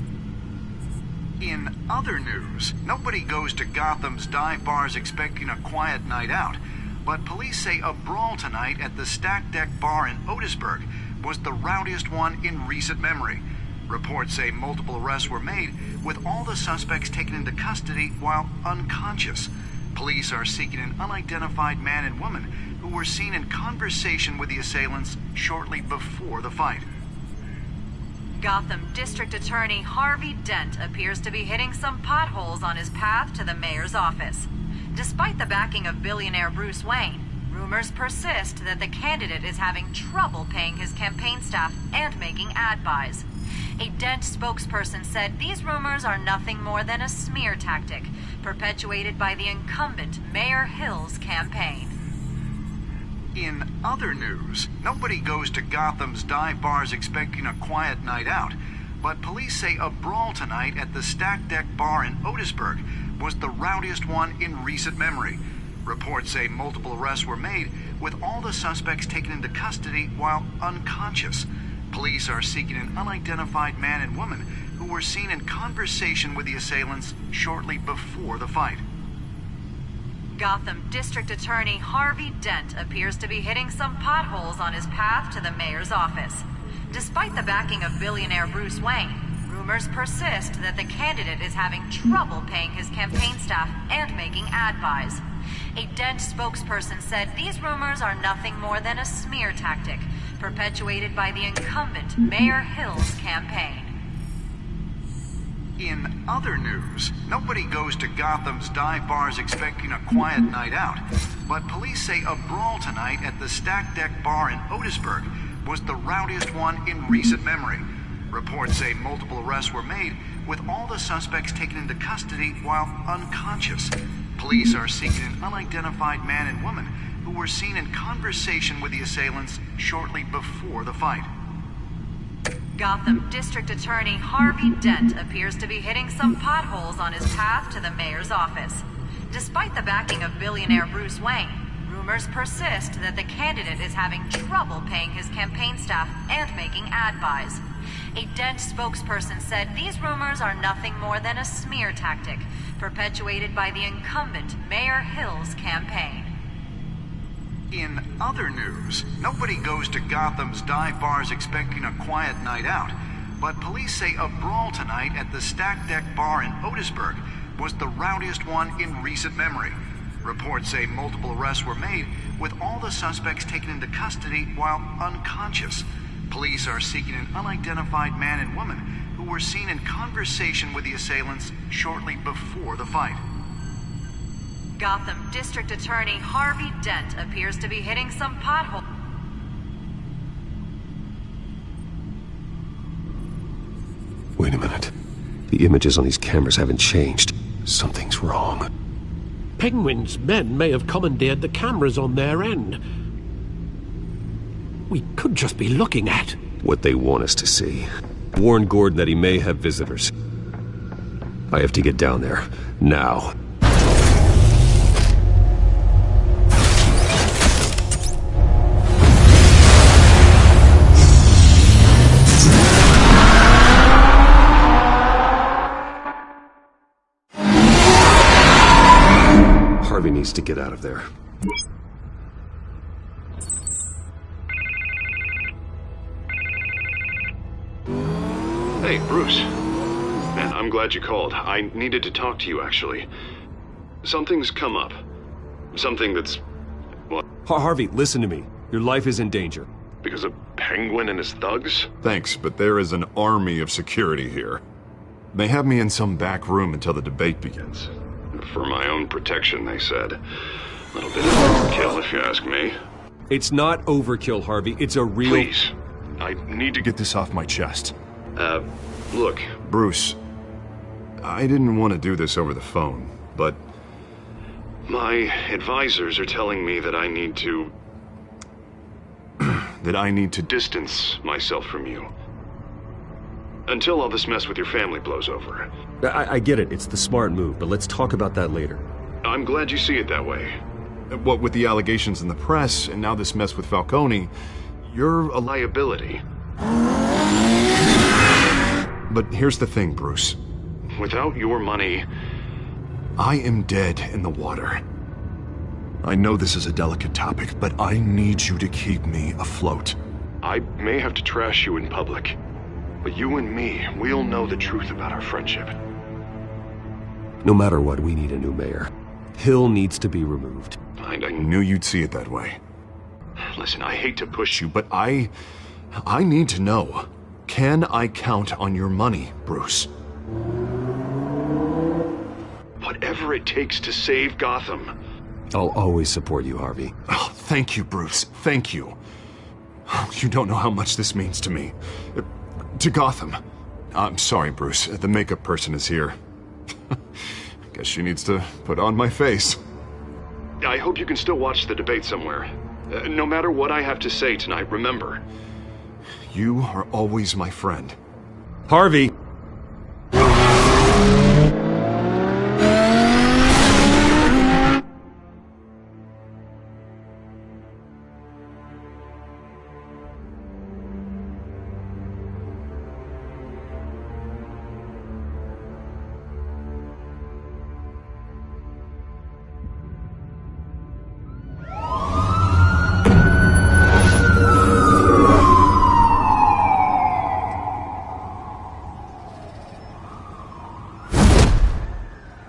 In other news, nobody goes to Gotham's dive bars expecting a quiet night out, but police say a brawl tonight at the Stack Deck Bar in Otisburg was the rowdiest one in recent memory. Reports say multiple arrests were made, with all the suspects taken into custody while unconscious. Police are seeking an unidentified man and woman who were seen in conversation with the assailants shortly before the fight. Gotham District Attorney Harvey Dent appears to be hitting some potholes on his path to the mayor's office. Despite the backing of billionaire Bruce Wayne, rumors persist that the candidate is having trouble paying his campaign staff and making ad buys. A Dent spokesperson said these rumors are nothing more than a smear tactic, perpetuated by the incumbent Mayor Hill's campaign. In other news, nobody goes to Gotham's dive bars expecting a quiet night out, but police say a brawl tonight at the Stack Deck Bar in Otisburg was the rowdiest one in recent memory. Reports say multiple arrests were made, with all the suspects taken into custody while unconscious. Police are seeking an unidentified man and woman who were seen in conversation with the assailants shortly before the fight. Gotham District Attorney Harvey Dent appears to be hitting some potholes on his path to the mayor's office. Despite the backing of billionaire Bruce Wayne, rumors persist that the candidate is having trouble paying his campaign staff and making ad buys. A Dent spokesperson said these rumors are nothing more than a smear tactic, perpetuated by the incumbent Mayor Hill's campaign. In other news, nobody goes to Gotham's dive bars expecting a quiet night out, but police say a brawl tonight at the Stack Deck Bar in Otisburg was the rowdiest one in recent memory. Reports say multiple arrests were made, with all the suspects taken into custody while unconscious. Police are seeking an unidentified man and woman who were seen in conversation with the assailants shortly before the fight. Gotham District Attorney Harvey Dent appears to be hitting some potholes on his path to the mayor's office. Despite the backing of billionaire Bruce Wayne, rumors persist that the candidate is having trouble paying his campaign staff and making ad buys. A Dent spokesperson said these rumors are nothing more than a smear tactic, perpetuated by the incumbent Mayor Hill's campaign. In other news, nobody goes to Gotham's dive bars expecting a quiet night out, but police say a brawl tonight at the Stack Deck Bar in Otisburg was the rowdiest one in recent memory. Reports say multiple arrests were made, with all the suspects taken into custody while unconscious. Police are seeking an unidentified man and woman who were seen in conversation with the assailants shortly before the fight. Gotham District Attorney Harvey Dent appears to be hitting some potholes. Wait a minute. The images on these cameras haven't changed. Something's wrong. Penguin's men may have commandeered the cameras on their end. We could just be looking at what they want us to see. Warn Gordon that he may have visitors. I have to get down there, now. Harvey needs to get out of there. Hey, Bruce. Man, I'm glad you called. I needed to talk to you, actually. Something's come up. Something that's... What? Harvey, listen to me. Your life is in danger. Because of Penguin and his thugs? Thanks, but there is an army of security here. They have me in some back room until the debate begins. For my own protection, they said. A little bit of overkill, if you ask me. It's not overkill, Harvey. It's a real... Please. I need to get this off my chest. Look, Bruce. I didn't want to do this over the phone, but... my advisors are telling me that I need to... that I need to distance myself from you. Until all this mess with your family blows over. I get it. It's the smart move, but let's talk about that later. I'm glad you see it that way. What with the allegations in the press, and now this mess with Falcone, you're a liability. But here's the thing, Bruce. Without your money, I am dead in the water. I know this is a delicate topic, but I need you to keep me afloat. I may have to trash you in public, but you and me, we'll know the truth about our friendship. No matter what, we need a new mayor. Hill needs to be removed. I knew you'd see it that way. Listen, I hate to push you, but I need to know. Can I count on your money, Bruce? Whatever it takes to save Gotham. I'll always support you, Harvey. Oh, thank you, Bruce. Thank you. You don't know how much this means to me. To Gotham. I'm sorry, Bruce. The makeup person is here. Guess she needs to put on my face. I hope you can still watch the debate somewhere. No matter what I have to say tonight, remember, you are always my friend. Harvey!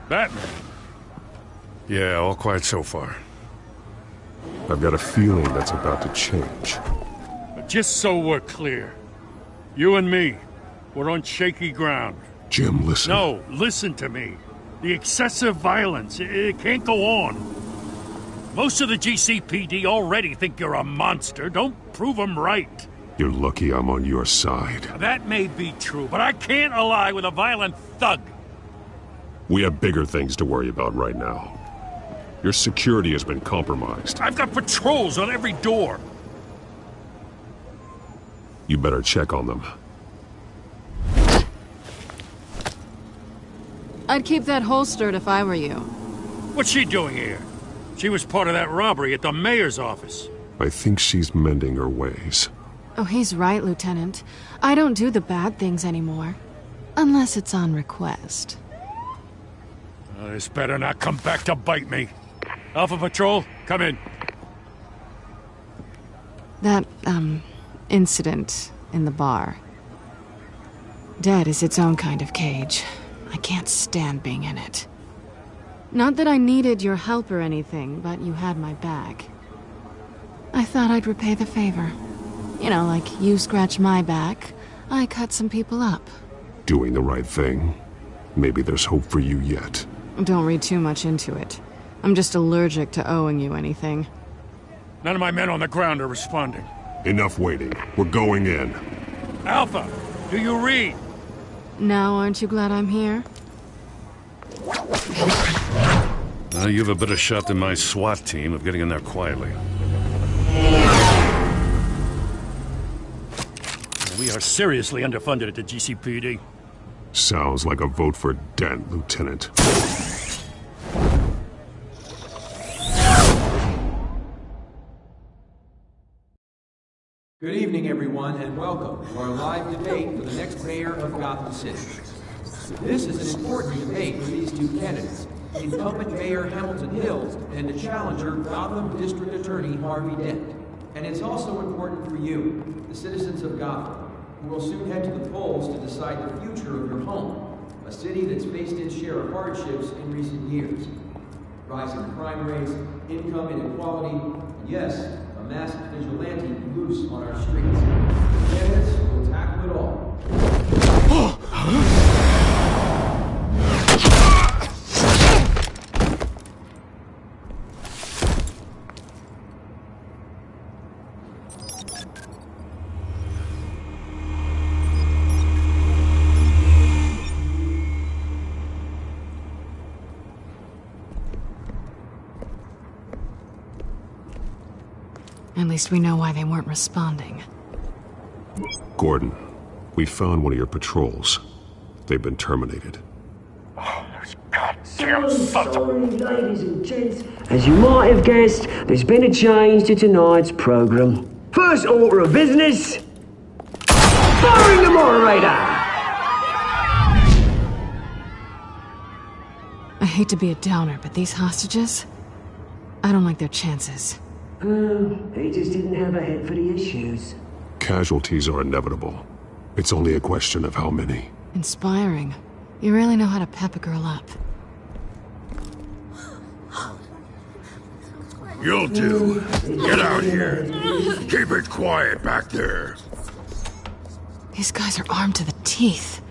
Batman. Yeah, all quiet so far. I've got a feeling that's about to change. But just so we're clear, you and me, we're on shaky ground. Jim, listen. No, listen to me. The excessive violence, it can't go on. Most of the GCPD already think you're a monster. Don't prove them right. You're lucky I'm on your side. That may be true, but I can't ally with a violent thug. We have bigger things to worry about right now. Your security has been compromised. I've got patrols on every door. You better check on them. I'd keep that holstered if I were you. What's she doing here? She was part of that robbery at the mayor's office. I think she's mending her ways. Oh, he's right, Lieutenant. I don't do the bad things anymore. Unless it's on request. This better not come back to bite me. Alpha Patrol, come in. That, incident in the bar. Dead is its own kind of cage. I can't stand being in it. Not that I needed your help or anything, but you had my back. I thought I'd repay the favor. You know, like you scratch my back, I cut some people up. Doing the right thing. Maybe there's hope for you yet. Don't read too much into it. I'm just allergic to owing you anything. None of my men on the ground are responding. Enough waiting. We're going in. Alpha, do you read? Now aren't you glad I'm here? You have a better shot than my SWAT team of getting in there quietly. We are seriously underfunded at the GCPD. Sounds like a vote for Dent, Lieutenant. Good evening, everyone, and welcome to our live debate for the next mayor of Gotham City. This is an important debate for these two candidates, incumbent Mayor Hamilton Hills and the challenger Gotham District Attorney Harvey Dent. And it's also important for you, the citizens of Gotham, who will soon head to the polls to decide the future of your home, a city that's faced its share of hardships in recent years. Rising crime rates, income inequality, and yes, a masked vigilante loose on our streets. Candidates will tackle it all. At least we know why they weren't responding. Gordon, we found one of your patrols. They've been terminated. So sorry, ladies and gents. As you might have guessed, there's been a change to tonight's programme. First order of business, firing the moderator! I hate to be a downer, but these hostages, I don't like their chances. He just didn't have a head for the issues. Casualties are inevitable. It's only a question of how many. Inspiring. You really know how to pep a girl up. You'll do. Get out here. Keep it quiet back there. These guys are armed to the teeth.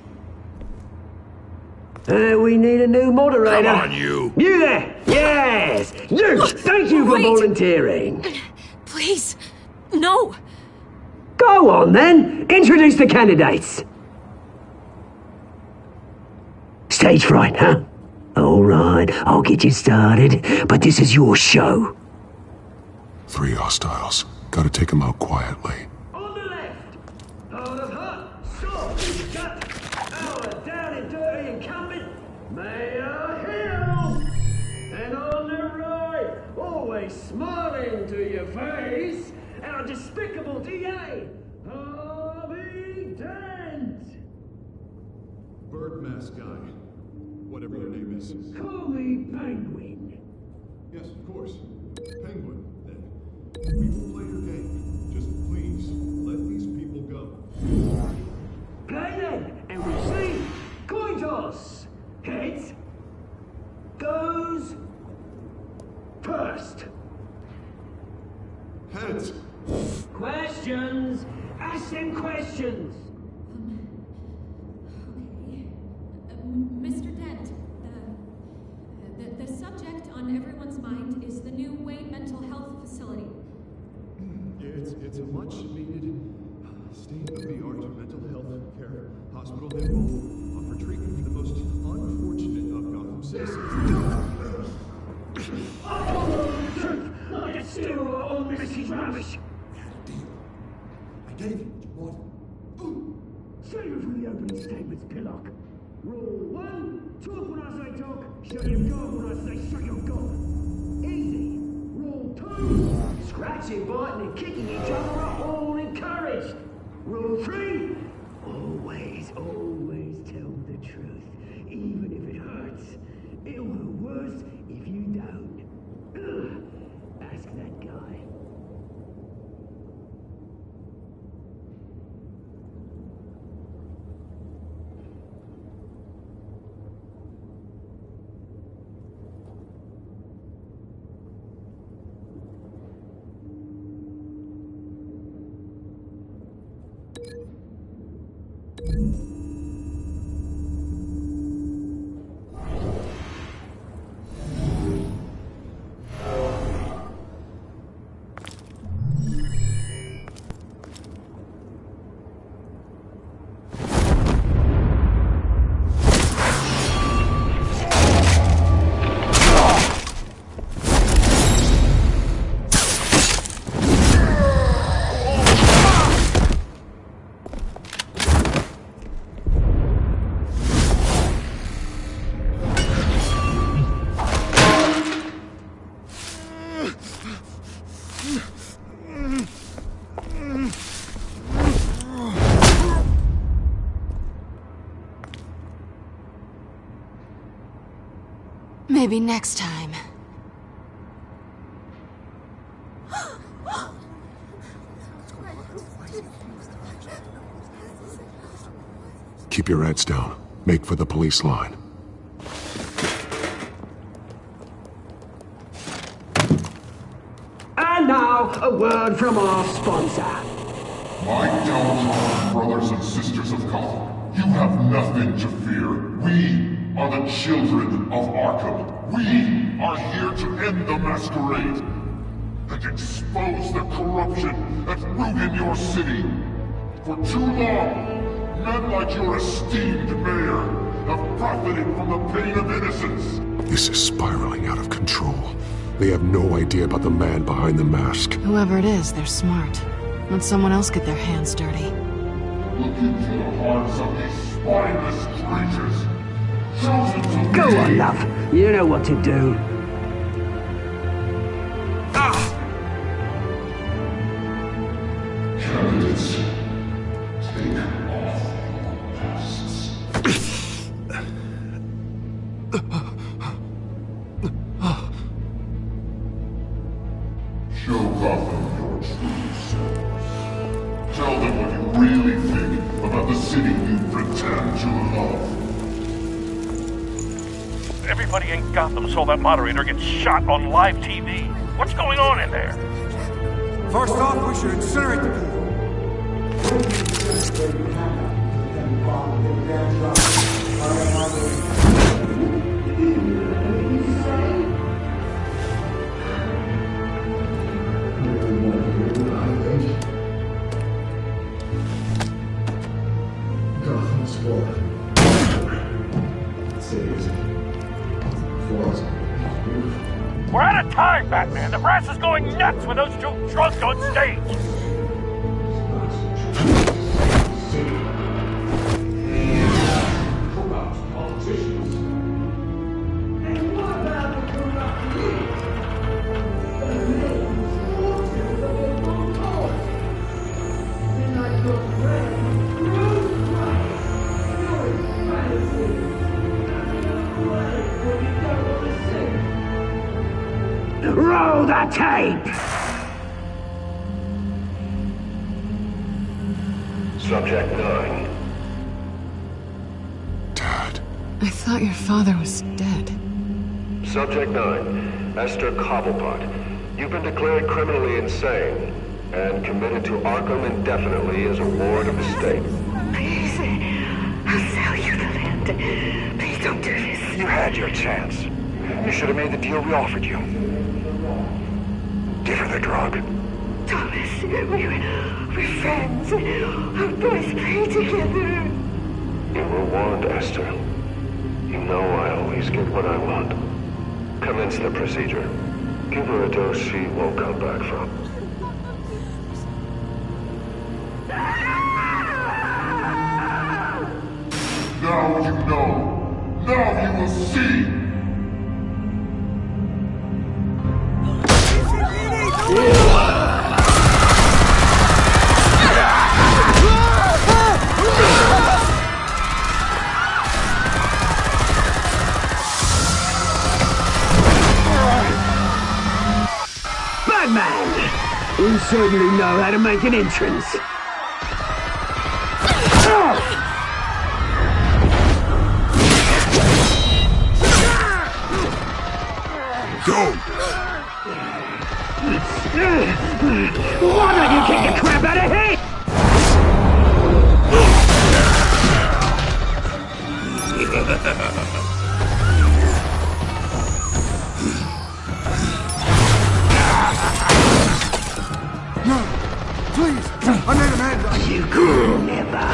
We need a new moderator. Come on, you. You there! Yes! You! Thank you for volunteering. Please, no! Go on, then. Introduce the candidates. Stage fright, huh? All right, I'll get you started, but this is your show. 3 hostiles. Gotta take them out quietly. On the left, hard of heart, soft, gut, our down and dirty incumbent, Mayor Hill. And on the right, always smiling to your face, our despicable DA, Harvey Dent. Bird mask guy. Whatever your name is. Call me Penguin. Yes, of course. Penguin, then. We will play your game. Just please, let these people go. Play then, and we'll see. Coin toss. Heads goes first. Heads. Questions. Ask them questions. Mr. Dent, the subject on everyone's mind is the new Wayne Mental Health Facility. It's a much-needed, state-of-the-art mental health care hospital that will offer treatment for the most unfortunate of Gotham citizens. I still all this is rubbish. I gave you what you wanted. Save it for the opening statements, Pillock. Rule 1, talk when I say talk, shut your gob when I say shut your gob. Easy. Rule 2, scratching, biting and kicking each other are all encouraged. Rule 3, always tell the truth, even if it hurts. It'll hurt worse if you don't. Ask that guy. Maybe next time. Keep your heads down. Make for the police line. And now, a word from our sponsor. My Telltale brothers and sisters of Gotham, you have nothing to fear. We are the children of Arkham. We are here to end the masquerade and expose the corruption that rooted your city. For too long, men like your esteemed mayor have profited from the pain of innocence. This is spiraling out of control. They have no idea about the man behind the mask. Whoever it is, they're smart. Let someone else get their hands dirty. Look into the hearts of these spineless creatures. Chosen to Go on, love. You know what to do. Candidates, take off your masks. Show Gotham your true selves. Tell them what you really think about the city you pretend to love. Everybody in Gotham saw that moderator get shot on live TV. What's going on in there? First off, we should incinerate the pool. Gotham's fallen. Cities. Falls. We're out of time, Batman. The brass is going nuts with those two drunks on stage. Roll the tape! Subject 9. I thought your father was dead. Subject 9, Esther Cobblepot. You've been declared criminally insane and committed to Arkham indefinitely as a ward of the state. Please, I'll sell you the land. Please don't do this. You had your chance. You should have made the deal we offered you. Give her the drug. Thomas, we're friends. Our boys play together. You were warned, Esther. You know I always get what I want. Commence the procedure. Give her a dose she won't come back from. Now you know. Now you will see. Batman! You certainly know how to make an entrance. Go! Why don't you kick the crap out of him? No! Please! I made a man! You could never.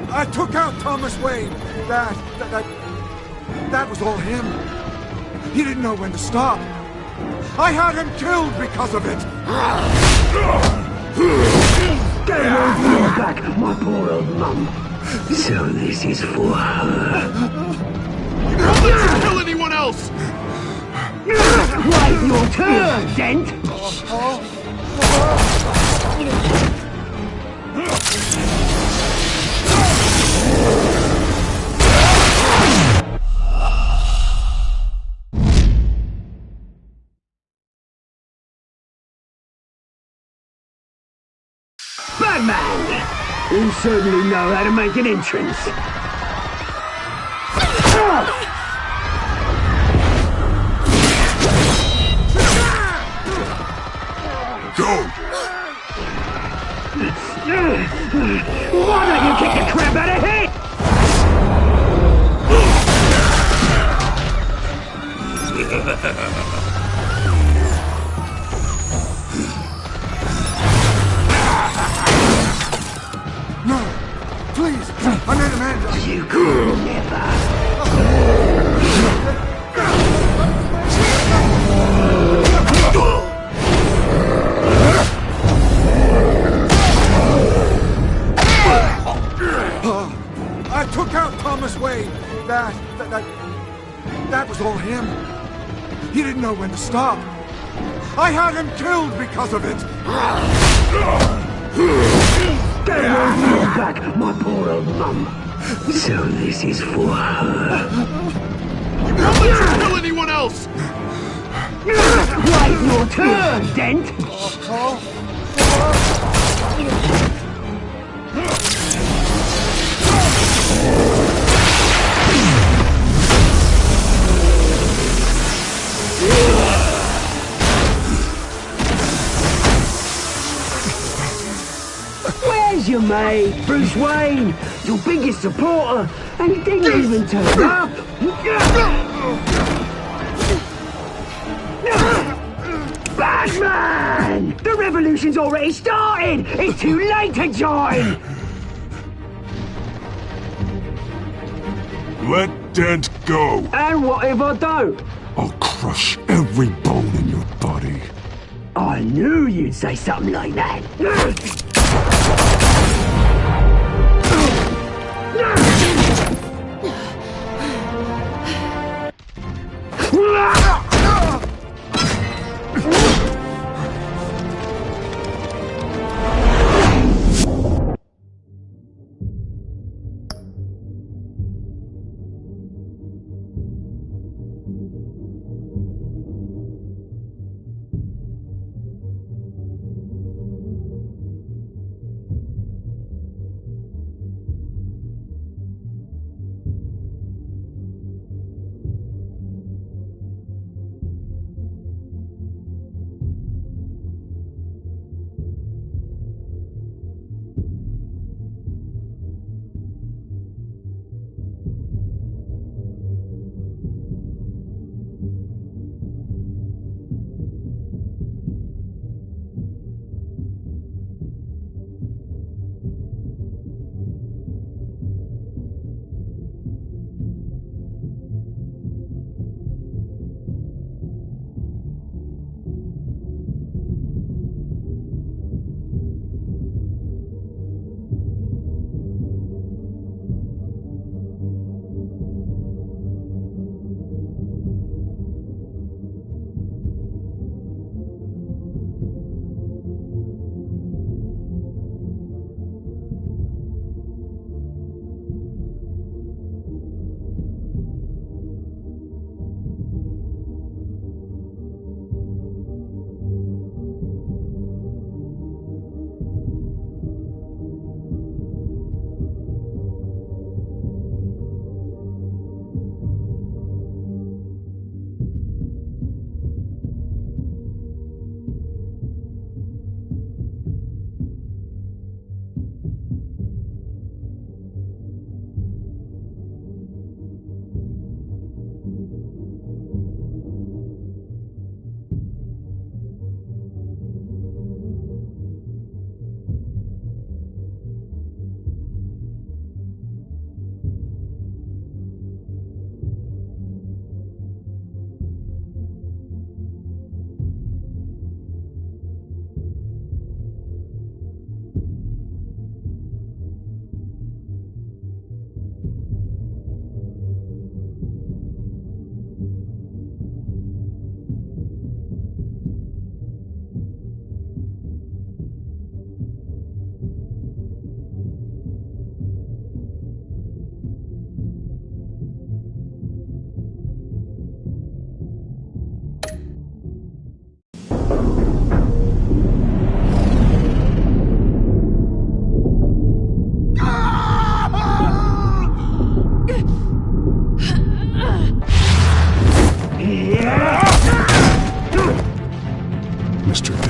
I took out Thomas Wayne. That was all him. He didn't know when to stop. I had him killed because of it. Get your back, my poor old mum. So this is for her. You won't let you kill anyone else! Wait your turn, Dent! Batman! You certainly know how to make an entrance. Go! Why don't you kick the crap out of here? No! Please! I made Amanda! You could never. I took out Thomas Wayne. That was all him. He didn't know when to stop. I had him killed because of it. Get your back, my poor old mum. So this is for her. Don't let you kill anyone else! Wait your turn, Dent! Where's your mate, Bruce Wayne? Your biggest supporter, and he didn't even turn up! Batman! The revolution's already started! It's too late to join! Let Dent go! And what if I don't? I'll crush every bone in your body. I knew you'd say something like that.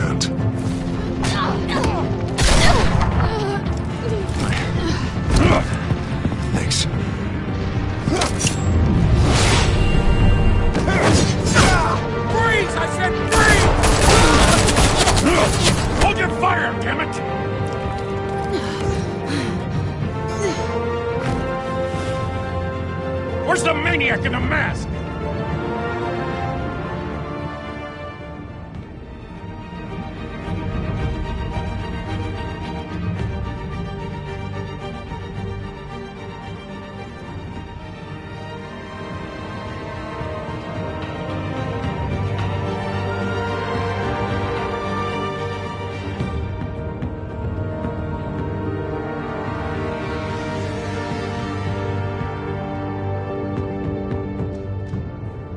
can't. Thanks. Freeze! I said freeze! Hold your fire, damn it! Where's the maniac in the mask?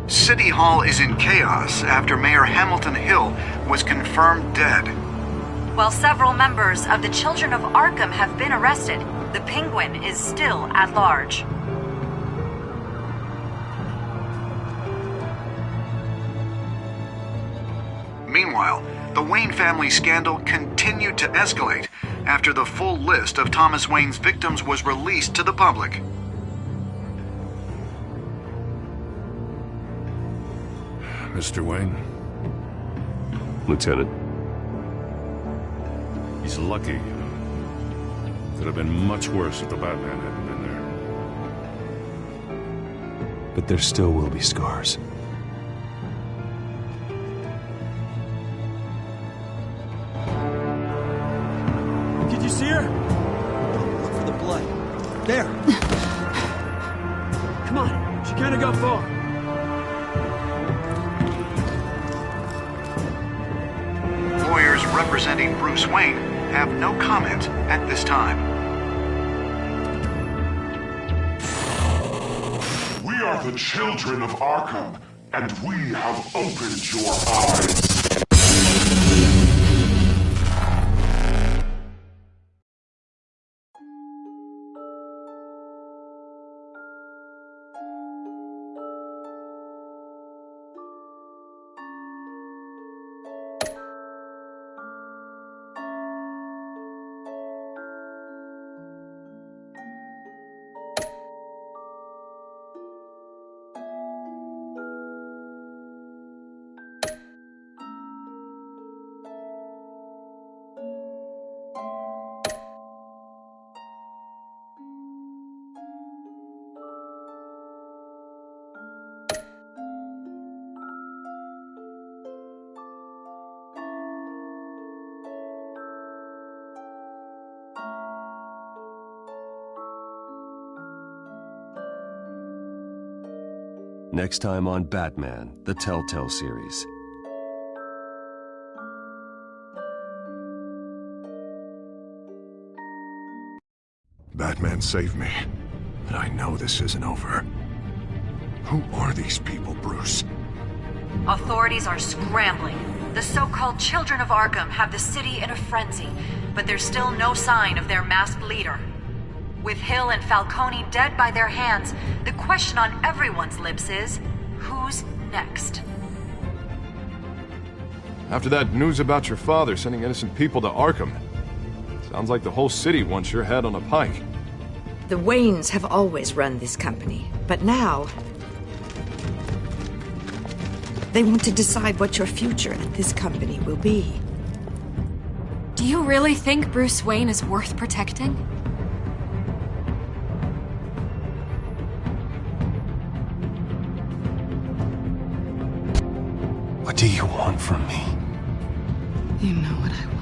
City Hall is in chaos after Mayor Hamilton Hill was confirmed dead. While several members of the Children of Arkham have been arrested, the Penguin is still at large. Meanwhile, the Wayne family scandal continued to escalate after the full list of Thomas Wayne's victims was released to the public. Mr. Wayne? Lieutenant. He's lucky, you know. Could have been much worse if the Batman hadn't been there. But there still will be scars. Did you see her? Look for the blood. There. Come on. She can't have gone far. Lawyers representing Bruce Wayne have no comment at this time. We are the children of Arkham, and we have opened your eyes. Next time on Batman, the Telltale series. Batman saved me, but I know this isn't over. Who are these people, Bruce? Authorities are scrambling. The so-called Children of Arkham have the city in a frenzy, but there's still no sign of their masked leader. With Hill and Falcone dead by their hands, the question on everyone's lips is, who's next? After that news about your father sending innocent people to Arkham, sounds like the whole city wants your head on a pike. The Waynes have always run this company, but now they want to decide what your future at this company will be. Do you really think Bruce Wayne is worth protecting? What do you want from me? You know what I want.